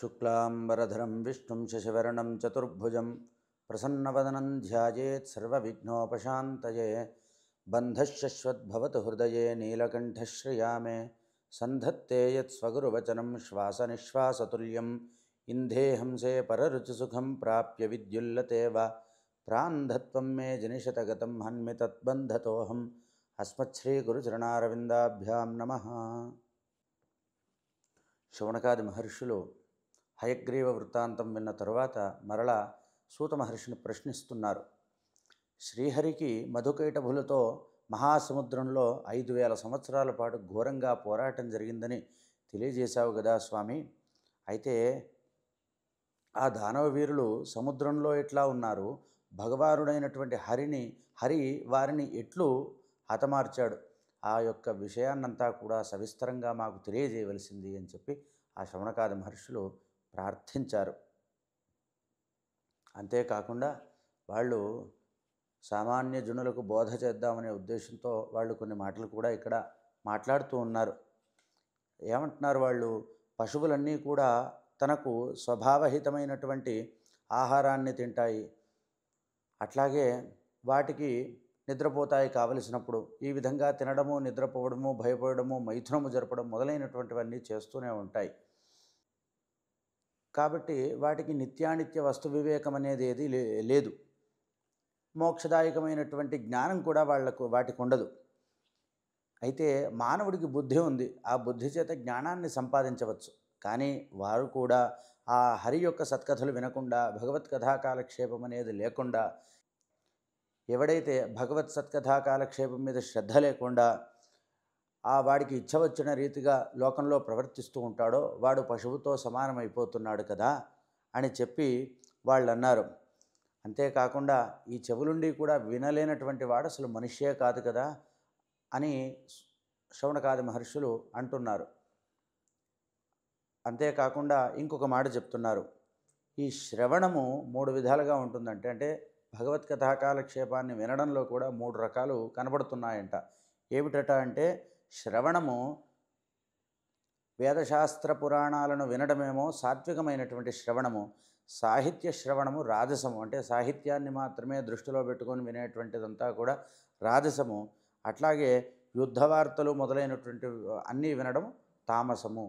शुक्लांबरधरं विष्णुं शशिवर्णं चतुर्भुजं प्रसन्नवदनं ध्यायेत् सर्वविघ्नोपशान्तये बन्धश्शश्वद्भवतु हृदये नीलकण्ठश्रिया मे सन्धत्ते यत्स्वगुरुवचनं श्वासनिश्वासतुल्यम् इन्धेहंसे पररुचिसुखं प्राप्य विद्युल्लते वा प्रान्धत्वं मे जनिशतगतं हन्मि तद्बन्धतोऽहम् अस्मच्छ्रीगुरुचरणारविन्दाभ्यां नमः। శౌనకాది మహర్షులు హయగ్రీవ వృత్తాంతం విన్న తరువాత మరలా సూత మహర్షిని ప్రశ్నిస్తున్నారు. శ్రీహరికి మధుకైటభులతో మహాసముద్రంలో 5000 సంవత్సరాల పాటు ఘోరంగా పోరాటం జరిగిందని తెలియజేశావు కదా స్వామి. అయితే ఆ దానవ వీరులు సముద్రంలో ఎట్లా ఉన్నారు, భగవానుడైనటువంటి హరి వారిని ఎట్లు హతమార్చాడు, ఆ యొక్క విషయాన్నంతా కూడా సవిస్తరంగా మాకు తెలియజేయవలసింది అని చెప్పి ఆ శౌనకాది మహర్షులు ప్రార్థించారు. అంతేకాకుండా వాళ్ళు సామాన్య జనులకు బోధ చేద్దామనే ఉద్దేశంతో వాళ్ళు కొన్ని మాటలు కూడా ఇక్కడ మాట్లాడుతూ ఉన్నారు. ఏమంటున్నారు వాళ్ళు? పశువులన్నీ కూడా తనకు స్వభావహితమైనటువంటి ఆహారాన్ని తింటాయి, అట్లాగే వాటికి నిద్రపోతాయి కావలసినప్పుడు. ఈ విధంగా తినడము, నిద్రపోవడము, భయపడము, మైథునము జరపడం మొదలైనటువంటివన్నీ చేస్తూనే ఉంటాయి. కాబట్టి వాటికి నిత్యానిత్య వస్తు వివేకం అనేది ఏది లేదు. మోక్షదాయకమైనటువంటి జ్ఞానం కూడా వాటికి ఉండదు. అయితే మానవుడికి బుద్ధి ఉంది, ఆ బుద్ధి చేత జ్ఞానాన్ని సంపాదించవచ్చు. కానీ వారు కూడా ఆ హరి యొక్క సత్కథలు వినకుండా, భగవత్ కథాకాలక్షేపం అనేది లేకుండా, ఎవడైతే భగవత్ సత్కథా కాలక్షేపం మీద శ్రద్ధ లేకుండా వాడికి ఇచ్చ వచ్చిన రీతిగా లోకంలో ప్రవర్తిస్తూ ఉంటాడో వాడు పశువుతో సమానమైపోతున్నాడు కదా అని చెప్పి వాళ్ళు అన్నారు. అంతేకాకుండా ఈ చెవులుండి కూడా వినలేనటువంటి వాడు అసలు మనిషే కాదు కదా అని శౌనకాది మహర్షులు అంటున్నారు. అంతేకాకుండా ఇంకొక మాట చెప్తున్నారు. ఈ శ్రవణము 3 విధాలుగా ఉంటుందంటే, అంటే భగవత్ కథాకాలక్షేపాన్ని వినడంలో కూడా 3 రకాలు కనబడుతున్నాయంట. ఏమిటట అంటే, శ్రవణము వేదశాస్త్ర పురాణాలను వినడమేమో సాత్వికమైనటువంటి శ్రవణము, సాహిత్య శ్రవణము రాజసము, అంటే సాహిత్యాన్ని మాత్రమే దృష్టిలో పెట్టుకొని వినేటువంటిదంతా కూడా రాజసము. అట్లాగే యుద్ధ వార్తలు మొదలైనటువంటి అన్నీ వినడం తామసము.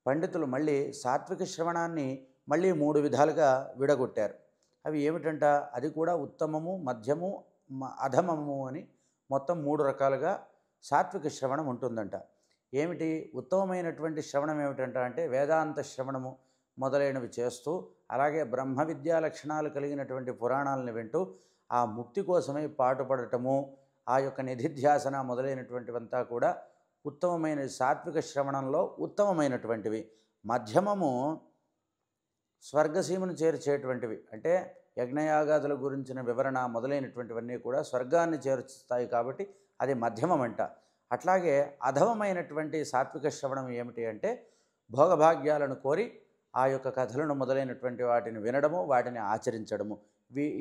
పండితులు మళ్ళీ సాత్విక శ్రవణాన్ని మళ్ళీ 3 విధాలుగా విడగొట్టారు. అవి ఏమిటంట? అది కూడా ఉత్తమము, మధ్యము, అధమము అని మొత్తం 3 రకాలుగా సాత్విక శ్రవణం ఉంటుందంట. ఏమిటి ఉత్తమమైనటువంటి శ్రవణం ఏమిటంట అంటే, వేదాంత శ్రవణము మొదలైనవి చేస్తూ, అలాగే బ్రహ్మ విద్యా లక్షణాలు కలిగినటువంటి పురాణాలను వింటూ ఆ ముక్తి కోసమై పాటుపడటము, ఆ యొక్క నిధిధ్యాసన మొదలైనటువంటివంతా కూడా ఉత్తమమైన సాత్విక శ్రవణంలో ఉత్తమమైనటువంటివి. మధ్యమము స్వర్గసీమను చేర్చేటువంటివి, అంటే యజ్ఞయాగాదుల గురించిన వివరణ మొదలైనటువంటివన్నీ కూడా స్వర్గాన్ని చేర్చుతాయి కాబట్టి అది మధ్యమమంట. అట్లాగే అధమమైనటువంటి సాత్విక శ్రవణం ఏమిటి అంటే, భోగభాగ్యాలను కోరి ఆ యొక్క కథలను మొదలైనటువంటి వాటిని వినడము, వాటిని ఆచరించడము.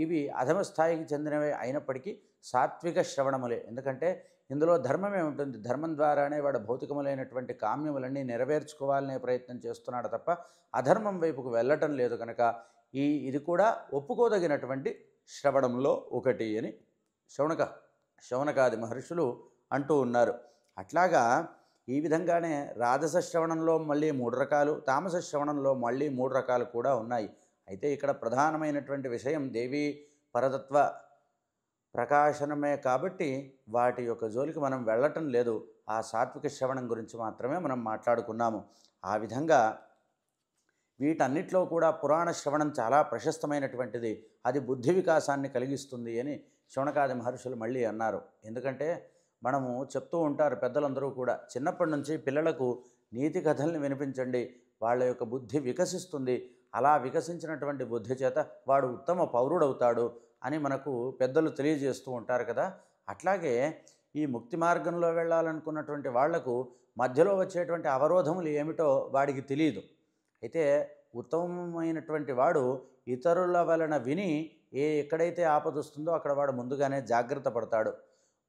ఇవి అధమ స్థాయికి చెందినవే అయినప్పటికీ సాత్విక శ్రవణములే. ఎందుకంటే ఇందులో ధర్మమే ఉంటుంది. ధర్మం ద్వారానే వాడు భౌతికములైనటువంటి కామ్యములన్నీ నెరవేర్చుకోవాలనే ప్రయత్నం చేస్తున్నాడు తప్ప అధర్మం వైపుకు వెళ్ళటం లేదు. కనుక ఇది కూడా ఒప్పుకోదగినటువంటి శ్రవణంలో ఒకటి అని శౌనకాది మహర్షులు అంటూ ఉన్నారు. అట్లాగా ఈ విధంగానే రాజస శ్రవణంలో మళ్ళీ 3 రకాలు, తామస శ్రవణంలో మళ్ళీ 3 రకాలు కూడా ఉన్నాయి. అయితే ఇక్కడ ప్రధానమైనటువంటి విషయం దేవీ పరతత్వ ప్రకాశనమే కాబట్టి వాటి యొక్క జోలికి మనం వెళ్ళటం లేదు. ఆ సాత్విక శ్రవణం గురించి మాత్రమే మనం మాట్లాడుకున్నాము. ఆ విధంగా వీటన్నిటిలో కూడా పురాణ శ్రవణం చాలా ప్రశస్తమైనటువంటిది, అది బుద్ధి వికాసాన్ని కలిగిస్తుంది అని శౌనకాది మహర్షులు మళ్ళీ అన్నారు. ఎందుకంటే మనము చెప్తూ ఉంటారు పెద్దలందరూ కూడా, చిన్నప్పటి నుంచి పిల్లలకు నీతి కథల్ని వినిపించండి, వాళ్ళ యొక్క బుద్ధి వికసిస్తుంది, అలా వికసించినటువంటి బుద్ధి చేత వాడు ఉత్తమ పౌరుడవుతాడు అని మనకు పెద్దలు తెలియజేస్తూ ఉంటారు కదా. అట్లాగే ఈ ముక్తి మార్గంలో వెళ్ళాలనుకున్నటువంటి వాళ్లకు మధ్యలో వచ్చేటువంటి అవరోధములు ఏమిటో వాడికి తెలియదు. అయితే ఉత్తమమైనటువంటి వాడు ఇతరుల వలన విని ఎక్కడైతే ఆపద వస్తుందో అక్కడ వాడు ముందుగానే జాగ్రత్త పడతాడు.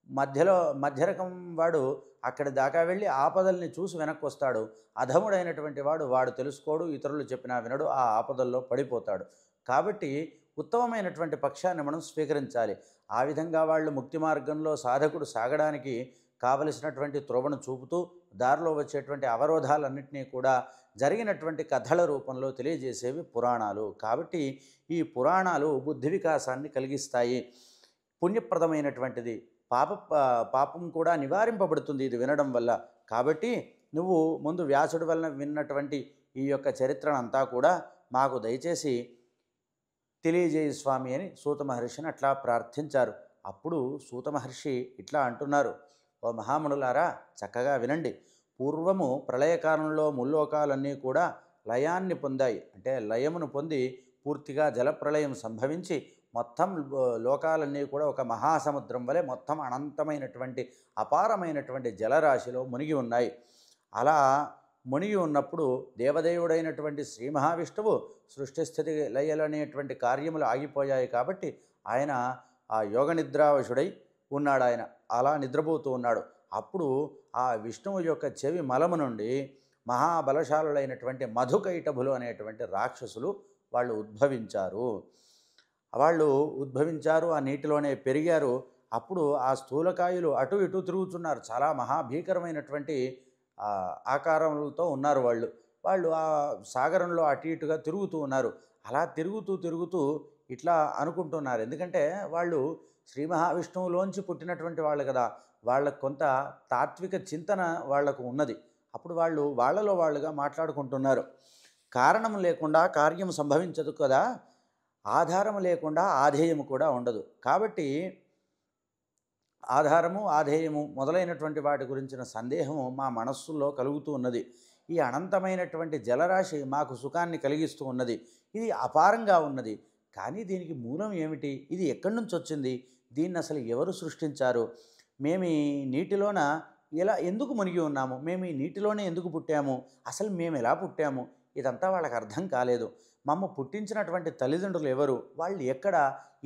మధ్యలో మధ్యరకం వాడు అక్కడి దాకా వెళ్ళి ఆపదల్ని చూసి వెనక్కి వస్తాడు. అధముడైనటువంటి వాడు తెలుసుకోడు, ఇతరులు చెప్పినా వినడు, ఆ ఆపదల్లో పడిపోతాడు. కాబట్టి ఉత్తమమైనటువంటి పక్షాన్ని మనం స్వీకరించాలి. ఆ విధంగా వాళ్ళు ముక్తి మార్గంలో సాధకుడు సాగడానికి కావలసినటువంటి త్రోవను చూపుతూ దారిలో వచ్చేటువంటి అవరోధాలన్నింటినీ కూడా జరిగినటువంటి కథల రూపంలో తెలియజేసేవి పురాణాలు. కాబట్టి ఈ పురాణాలు బుద్ధి వికాసాన్ని కలిగిస్తాయి. పుణ్యప్రదమైనటువంటిది. పాపం కూడా నివారింపబడుతుంది ఇది వినడం వల్ల. కాబట్టి నువ్వు ముందు వ్యాసుడి వలన విన్నటువంటి ఈ యొక్క చరిత్రనంతా కూడా మాకు దయచేసి తెలియజేయి స్వామి అని సూత మహర్షిని అట్లా ప్రార్థించారు. అప్పుడు సూత మహర్షి ఇట్లా అంటున్నారు, ఓ మహామునులారా చక్కగా వినండి. పూర్వము ప్రళయకాలంలో ముల్లోకాలన్నీ కూడా లయాన్ని పొందాయి. అంటే లయమును పొంది పూర్తిగా జలప్రళయం సంభవించి మొత్తం లోకాలన్నీ కూడా ఒక మహాసముద్రం వలె మొత్తం అనంతమైనటువంటి అపారమైనటువంటి జలరాశిలో మునిగి ఉన్నాయి. అలా మునిగి ఉన్నప్పుడు దేవదేవుడైనటువంటి శ్రీ మహావిష్ణువు సృష్టిస్థితి లయలనేటువంటి కార్యములు ఆగిపోయాయి. కాబట్టి ఆయన ఆ యోగ నిద్రావశుడై ఉన్నాడు. ఆయన అలా నిద్రపోతూ ఉన్నాడు. అప్పుడు ఆ విష్ణువు యొక్క చెవి మలము నుండి మహాబలశాలులైనటువంటి మధుకైటభులు అనేటువంటి రాక్షసులు వాళ్ళు ఉద్భవించారు. ఆ నీటిలోనే పెరిగారు. అప్పుడు ఆ స్థూలకాయులు అటు ఇటు తిరుగుతున్నారు. చాలా మహాభీకరమైనటువంటి ఆకారములతో ఉన్నారు వాళ్ళు ఆ సాగరంలో అటు ఇటుగా తిరుగుతూ ఉన్నారు. అలా తిరుగుతూ ఇట్లా అనుకుంటున్నారు. ఎందుకంటే వాళ్ళు శ్రీ మహావిష్ణువులోంచి పుట్టినటువంటి వాళ్ళు కదా, వాళ్ళకు కొంత తాత్విక చింతన వాళ్లకు ఉన్నది. అప్పుడు వాళ్ళలో వాళ్ళుగా మాట్లాడుకుంటున్నారు. కారణం లేకుండా కార్యం సంభవించదు కదా, ఆధారం లేకుండా ఆధేయము కూడా ఉండదు. కాబట్టి ఆధారము ఆధేయము మొదలైనటువంటి వాటి గురించిన సందేహము మా మనస్సులో కలుగుతూ ఉన్నది. ఈ అనంతమైనటువంటి జలరాశి మాకు సుఖాన్ని కలిగిస్తూ ఉన్నది. ఇది అపారంగా ఉన్నది. కానీ దీనికి మూలం ఏమిటి? ఇది ఎక్కడి నుంచి వచ్చింది? దీన్ని అసలు ఎవరు సృష్టించారు? మేము ఈ నీటిలోన ఇలా ఎందుకు మునిగి ఉన్నాము? మేము ఈ నీటిలోనే ఎందుకు పుట్టాము? అసలు మేము ఎలా పుట్టాము? ఇదంతా వాళ్ళకి అర్థం కాలేదు. మమ్మ పుట్టించినటువంటి తల్లిదండ్రులు ఎవరు? వాళ్ళు ఎక్కడ?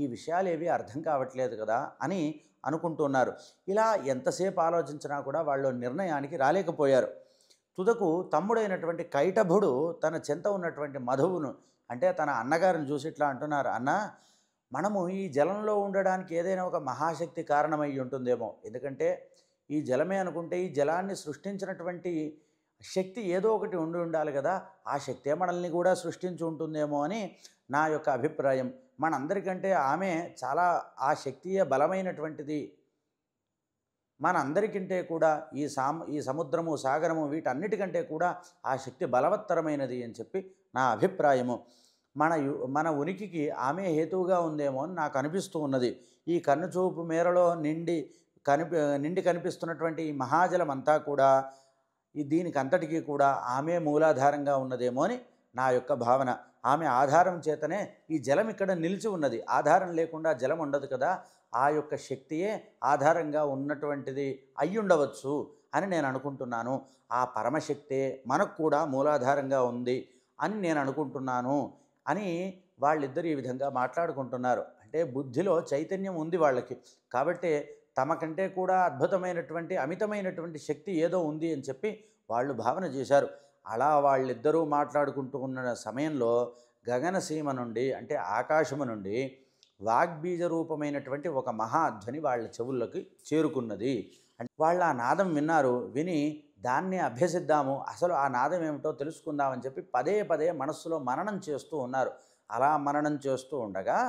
ఈ విషయాలేవి అర్థం కావట్లేదు కదా అని అనుకుంటున్నారు. ఇలా ఎంతసేపు ఆలోచించినా కూడా వాళ్ళు నిర్ణయానికి రాలేకపోయారు. తుదకు తమ్ముడైనటువంటి కైటభుడు తన చెంత ఉన్నటువంటి మధువును, అంటే తన అన్నగారిని చూసి ఇట్లా అంటున్నారు, అన్న, మనము ఈ జలంలో ఉండడానికి ఏదైనా ఒక మహాశక్తి కారణమై ఉంటుందేమో. ఎందుకంటే ఈ జలమే అనుకుంటే ఈ జలాన్ని సృష్టించినటువంటి శక్తి ఏదో ఒకటి ఉండాలి కదా, ఆ శక్తే మనల్ని కూడా సృష్టించి ఉంటుందేమో అని నా యొక్క అభిప్రాయం. మనందరికంటే ఆమె చాలా ఆ శక్తియే బలమైనటువంటిది. మనందరికంటే కూడా ఈ సముద్రము సాగరము వీటన్నిటికంటే కూడా ఆ శక్తి బలవత్తరమైనది అని చెప్పి నా అభిప్రాయము. మన ఉనికికి ఆమె హేతువుగా ఉందేమో అని నాకు అనిపిస్తూ ఉన్నది. ఈ కన్నుచూపు మేరలో నిండి కనిపిస్తున్నటువంటి ఈ మహాజలం అంతా కూడా దీనికి అంతటికీ కూడా ఆమె మూలాధారంగా ఉన్నదేమో అని నా యొక్క భావన. ఆమె ఆధారం చేతనే ఈ జలం ఇక్కడ నిలిచి ఉన్నది. ఆధారం లేకుండా జలం ఉండదు కదా, ఆ యొక్క శక్తియే ఆధారంగా ఉన్నటువంటిది అయ్యుండవచ్చు అని నేను అనుకుంటున్నాను. ఆ పరమశక్తే మనకు కూడా మూలాధారంగా ఉంది అని నేను అనుకుంటున్నాను అని వాళ్ళిద్దరు ఈ విధంగా మాట్లాడుకుంటున్నారు. అంటే బుద్ధిలో చైతన్యం ఉంది వాళ్ళకి. కాబట్టి తమకంటే కూడా అద్భుతమైనటువంటి అమితమైనటువంటి శక్తి ఏదో ఉంది అని చెప్పి వాళ్ళు భావన చేశారు. అలా వాళ్ళిద్దరూ మాట్లాడుకుంటూ ఉన్న సమయంలో గగనసీమ నుండి, అంటే ఆకాశము నుండి వాగ్బీజ రూపమైనటువంటి ఒక మహాధ్వని వాళ్ళ చెవుల్లోకి చేరుకున్నది. అంటే వాళ్ళు ఆ నాదం విన్నారు. విని దాన్ని అభ్యసిద్దాము, అసలు ఆ నాదం ఏమిటో తెలుసుకుందామని చెప్పి పదే పదే మనస్సులో మననం చేస్తూ ఉన్నారు. అలా మననం చేస్తూ ఉండగా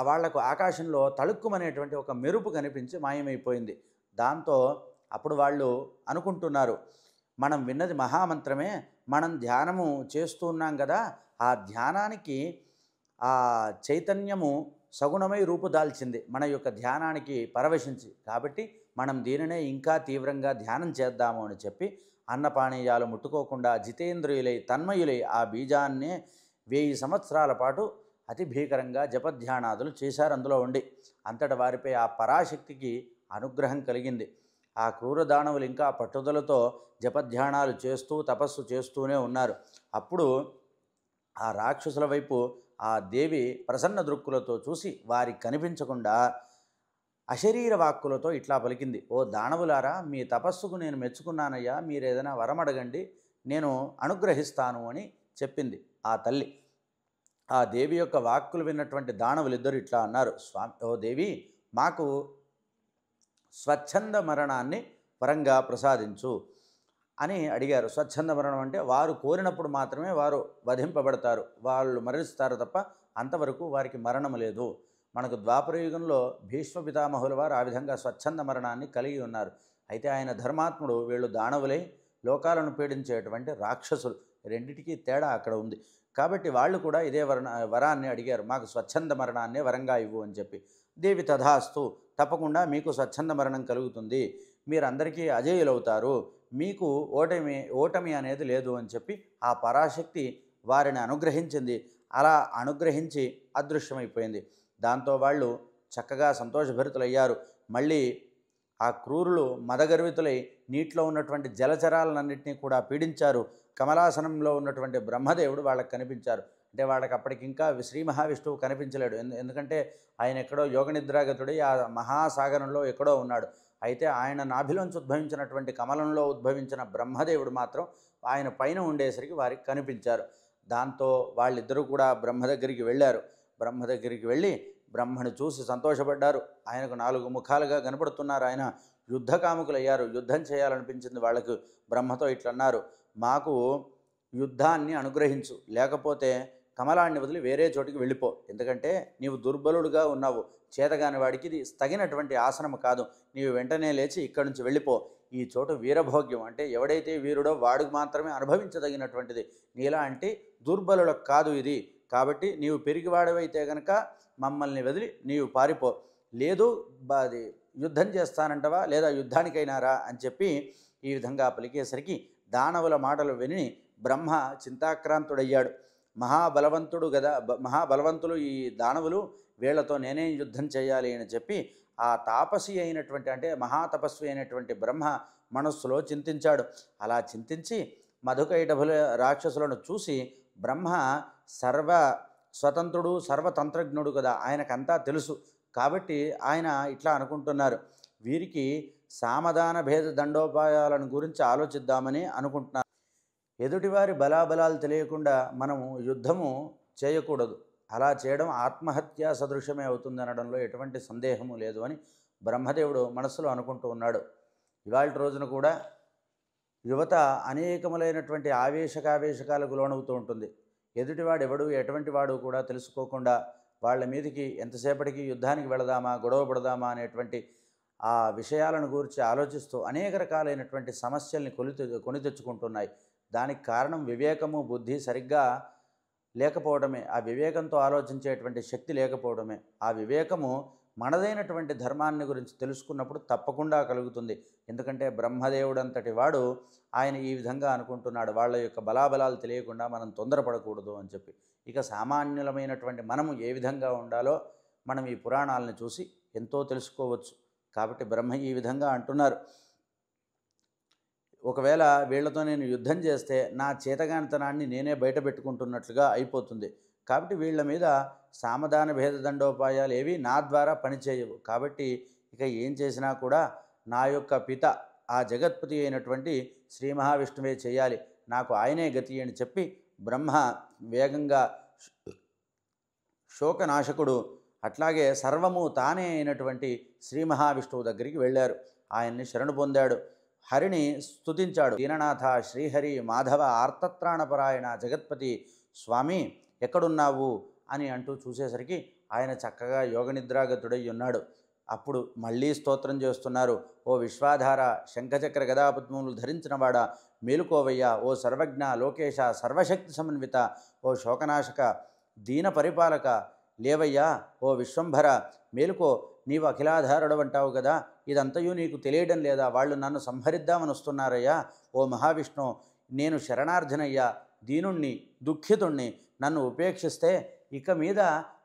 వాళ్లకు ఆకాశంలో తళుక్కుమనేటువంటి ఒక మెరుపు కనిపించి మాయమైపోయింది. దాంతో అప్పుడు వాళ్ళు అనుకుంటున్నారు, మనం విన్నది మహామంత్రమే, మనం ధ్యానము చేస్తూ ఉన్నాం కదా, ఆ ధ్యానానికి ఆ చైతన్యము సగుణమై రూపుదాల్చింది మన యొక్క ధ్యానానికి పరవశించి. కాబట్టి మనం దీనినే ఇంకా తీవ్రంగా ధ్యానం చేద్దాము అని చెప్పి అన్నపానీయాలు ముట్టుకోకుండా జితేంద్రియులై తన్మయులై ఆ బీజాన్నే 1000 సంవత్సరాల పాటు అతి భీకరంగా జపధ్యానాదులు చేశారు. అందులో ఉండి అంతటి వారిపై ఆ పరాశక్తికి అనుగ్రహం కలిగింది. ఆ క్రూర దానవులు ఇంకా పట్టుదలతో జపధ్యానాలు చేస్తూ తపస్సు చేస్తూనే ఉన్నారు. అప్పుడు ఆ రాక్షసుల వైపు ఆ దేవి ప్రసన్న దృక్కులతో చూసి వారికి కనిపించకుండా అశరీర వాక్కులతో ఇట్లా పలికింది, ఓ దానవులారా, మీ తపస్సుకు నేను మెచ్చుకున్నానయ్యా, మీరు ఏదైనా వరం అడగండి, నేను అనుగ్రహిస్తాను అని చెప్పింది ఆ తల్లి. ఆ దేవి యొక్క వాక్కులు విన్నటువంటి దానవులిద్దరూ ఇట్లా అన్నారు, స్వామి, ఓ దేవి, మాకు స్వచ్ఛంద మరణాన్ని వరంగా ప్రసాదించు అని అడిగారు. స్వచ్ఛంద మరణం అంటే వారు కోరినప్పుడు మాత్రమే వారు వధింపబడతారు, వాళ్ళు మరణిస్తారు తప్ప అంతవరకు వారికి మరణం లేదు. మనకు ద్వాపరయుగంలో భీష్మ పితామహుల వారు ఆ విధంగా స్వచ్ఛంద మరణాన్ని కలిగి ఉన్నారు. అయితే ఆయన ధర్మాత్ముడు, వీళ్ళు దానవులై లోకాలను పీడించేటువంటి రాక్షసులు, రెండిటికీ తేడా అక్కడ ఉంది. కాబట్టి వాళ్ళు కూడా ఇదే వరాన్ని అడిగారు, మాకు స్వచ్ఛంద మరణాన్నే వరంగా ఇవ్వు అని చెప్పి. దేవి తథాస్తు, తప్పకుండా మీకు స్వచ్ఛంద మరణం కలుగుతుంది, మీరందరికీ అజేయులవుతారు, మీకు ఓటమి అనేది లేదు అని చెప్పి ఆ పరాశక్తి వారిని అనుగ్రహించింది. అలా అనుగ్రహించి అదృశ్యమైపోయింది. దాంతో వాళ్ళు చక్కగా సంతోషభరితులయ్యారు. మళ్ళీ ఆ క్రూరులు మదగర్వితులై నీటిలో ఉన్నటువంటి జలచరాలన్నింటినీ కూడా పీడించారు. కమలాసనంలో ఉన్నటువంటి బ్రహ్మదేవుడు వాళ్ళకి కనిపించారు. అంటే వాళ్ళకి అప్పటికి ఇంకా శ్రీ మహావిష్ణువు కనిపించలేడు. ఎందుకంటే ఆయన ఎక్కడో యోగనిద్రాగతుడై ఆ మహాసాగరంలో ఎక్కడో ఉన్నాడు. అయితే ఆయన నాభిలోంచి ఉద్భవించినటువంటి కమలంలో ఉద్భవించిన బ్రహ్మదేవుడు మాత్రం ఆయన పైన ఉండేసరికి వారికి కనిపించారు. దాంతో వాళ్ళిద్దరూ కూడా బ్రహ్మ దగ్గరికి వెళ్ళారు. బ్రహ్మ దగ్గరికి వెళ్ళి బ్రహ్మను చూసి సంతోషపడ్డారు. ఆయనకు 4 ముఖాలుగా కనపడుతున్నారు. ఆయన యుద్ధకాముకులయ్యారు. యుద్ధం చేయాలనిపించింది వాళ్ళకు. బ్రహ్మతో ఇట్లన్నారు, మాకు యుద్ధాన్ని అనుగ్రహించు, లేకపోతే కమలాన్ని వదిలి వేరే చోటికి వెళ్ళిపో, ఎందుకంటే నీవు దుర్బలుడుగా ఉన్నావు, చేతగాని వాడికి ఇది తగినటువంటి ఆసనం కాదు, నీవు వెంటనే లేచి ఇక్కడి నుంచి వెళ్ళిపో, ఈ చోటు వీరభోగ్యం, అంటే ఎవడైతే వీరుడో వాడికి మాత్రమే అనుభవించదగినటువంటిది, నీలాంటి దుర్బలులకు కాదు ఇది, కాబట్టి నీవు పెరిగివాడవైతే గనక మమ్మల్ని వదిలి నీవు పారిపో, లేదు అది యుద్ధం చేస్తానంటవా లేదా యుద్ధానికైనా రా అని చెప్పి ఈ విధంగా పలికేసరికి దానవుల మాటలు విని బ్రహ్మ చింతాక్రాంతుడయ్యాడు. మహాబలవంతులు ఈ దానవులు, వీళ్లతో నేనే యుద్ధం చేయాలి అని చెప్పి ఆ తాపసి అయినటువంటి, అంటే మహాతపస్వి అయినటువంటి బ్రహ్మ మనస్సులో చింతించాడు. అలా చింతించి మధుకైటభుల రాక్షసులను చూసి బ్రహ్మ సర్వ స్వతంత్రుడు సర్వతంత్రజ్ఞుడు కదా, ఆయనకంతా తెలుసు. కాబట్టి ఆయన ఇట్లా అనుకుంటున్నారు, వీరికి సామధాన భేద దండోపాయాలను గురించి ఆలోచిద్దామని అనుకుంటున్నారు. ఎదుటివారి బలాబలాలు తెలియకుండా మనము యుద్ధము చేయకూడదు, అలా చేయడం ఆత్మహత్యా సదృశ్యమే అవుతుంది అనడంలో ఎటువంటి సందేహము లేదు అని బ్రహ్మదేవుడు మనస్సులో అనుకుంటూ ఉన్నాడు. ఇవాళ రోజున కూడా యువత అనేకములైనటువంటి ఆవేశకావేశకాలకు లోనవుతూ ఉంటుంది. ఎదుటివాడు ఎవడు ఎటువంటి వాడు కూడా తెలుసుకోకుండా వాళ్ళ మీదకి ఎంతసేపటికి యుద్ధానికి వెళదామా, గొడవ పడదామా అనేటువంటి ఆ విషయాలను గురించి ఆలోచిస్తూ అనేక రకాలైనటువంటి సమస్యల్ని కొని తెచ్చుకుంటున్నాయి. దానికి కారణం వివేకము, బుద్ధి సరిగ్గా లేకపోవడమే, ఆ వివేకంతో ఆలోచించేటువంటి శక్తి లేకపోవడమే. ఆ వివేకము మనదైనటువంటి ధర్మాన్ని గురించి తెలుసుకున్నప్పుడు తప్పకుండా కలుగుతుంది. ఎందుకంటే బ్రహ్మదేవుడంతటి వాడు ఆయన ఈ విధంగా అనుకుంటున్నాడు, వాళ్ళ యొక్క బలాబలాలు తెలియకుండా మనం తొందరపడకూడదు అని చెప్పి. ఇక సామాన్యులమైనటువంటి మనము ఏ విధంగా ఉండాలో మనం ఈ పురాణాలను చూసి ఎంతో తెలుసుకోవచ్చు. కాబట్టి బ్రహ్మ ఈ విధంగా అంటున్నారు, ఒకవేళ వీళ్లతో నేను యుద్ధం చేస్తే నా చేతగానితనాన్ని నేనే బయట పెట్టుకుంటున్నట్లుగా అయిపోతుంది. కాబట్టి వీళ్ళ మీద సామధాన భేద దండోపాయాలు ఏవి నా ద్వారా పనిచేయవు. కాబట్టి ఇక ఏం చేసినా కూడా నా యొక్క పిత ఆ జగత్పతి అయినటువంటి శ్రీ మహావిష్ణువే చేయాలి, నాకు ఆయనే గతి అని చెప్పి బ్రహ్మ వేగంగా శోకనాశకుడు అట్లాగే సర్వము తానే అయినటువంటి శ్రీ మహావిష్ణువు దగ్గరికి వెళ్ళారు. ఆయన్ని శరణు పొందాడు, హరిని స్తుతించాడు. దీననాథ శ్రీహరి మాధవ ఆర్తత్రాణపరాయణ జగత్పతి స్వామి ఎక్కడున్నావు అని అంటూ చూసేసరికి ఆయన చక్కగా యోగనిద్రాగతుడై ఉన్నాడు. అప్పుడు మళ్ళీ స్తోత్రం చేస్తున్నారు, ఓ విశ్వాధార శంఖచక్ర గదాపద్మములు ధరించినవాడా మేలుకోవయ్యా, ఓ సర్వజ్ఞ లోకేశ సర్వశక్తి సమన్విత, ఓ శోకనాశక దీన పరిపాలక లేవయ్యా, ఓ విశ్వంభర మేలుకో, నీవు అఖిలాధారుడు అంటావు కదా, ఇదంతయు నీకు తెలియడం లేదా, వాళ్ళు నన్ను సంహరిద్దామని వస్తున్నారయ్యా, ఓ మహావిష్ణు నేను శరణార్థనయ్యా, దీనుణ్ణి దుఃఖితుణ్ణి, నన్ను ఉపేక్షిస్తే ఇక మీద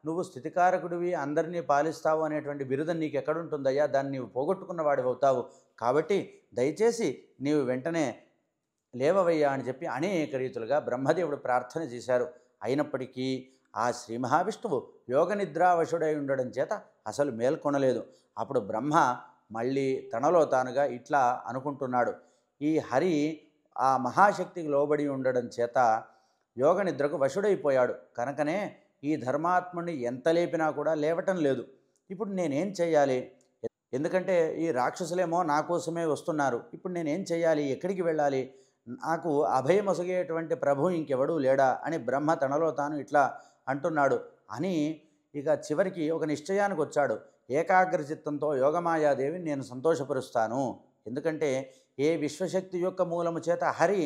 నువ్వు స్థితికారకుడివి అందరినీ పాలిస్తావు అనేటువంటి బిరుదం నీకు ఎక్కడుంటుందయ్యా, దాన్ని నీవు పోగొట్టుకున్న వాడివి అవుతావు, కాబట్టి దయచేసి నీవు వెంటనే లేవవయ్యా అని చెప్పి అనేక రీతులుగా బ్రహ్మదేవుడు ప్రార్థన చేశారు. అయినప్పటికీ ఆ శ్రీ మహావిష్ణువు యోగ నిద్రావశుడై ఉండడం చేత అసలు మేల్కొనలేదు. అప్పుడు బ్రహ్మ మళ్ళీ తనలో తానుగా ఇట్లా అనుకుంటున్నాడు, ఈ హరి ఆ మహాశక్తికి లోబడి ఉండడం చేత యోగ నిద్రకు వశుడైపోయాడు కనుకనే ఈ ధర్మాత్ముడిని ఎంత లేపినా కూడా లేవటం లేదు. ఇప్పుడు నేనేం చేయాలి? ఎందుకంటే ఈ రాక్షసులేమో నా కోసమే వస్తున్నారు. ఇప్పుడు నేనేం చేయాలి? ఎక్కడికి వెళ్ళాలి? నాకు అభయమొసగేటువంటి ప్రభు ఇంకెవడూ లేడా అని బ్రహ్మ తనలో తాను ఇట్లా అంటున్నాడు అని ఇక చివరికి ఒక నిశ్చయానికి వచ్చాడు. ఏకాగ్ర చిత్తంతో యోగమాయాదేవిని నేను సంతోషపరుస్తాను. ఎందుకంటే ఏ విశ్వశక్తి యొక్క మూలము చేత హరి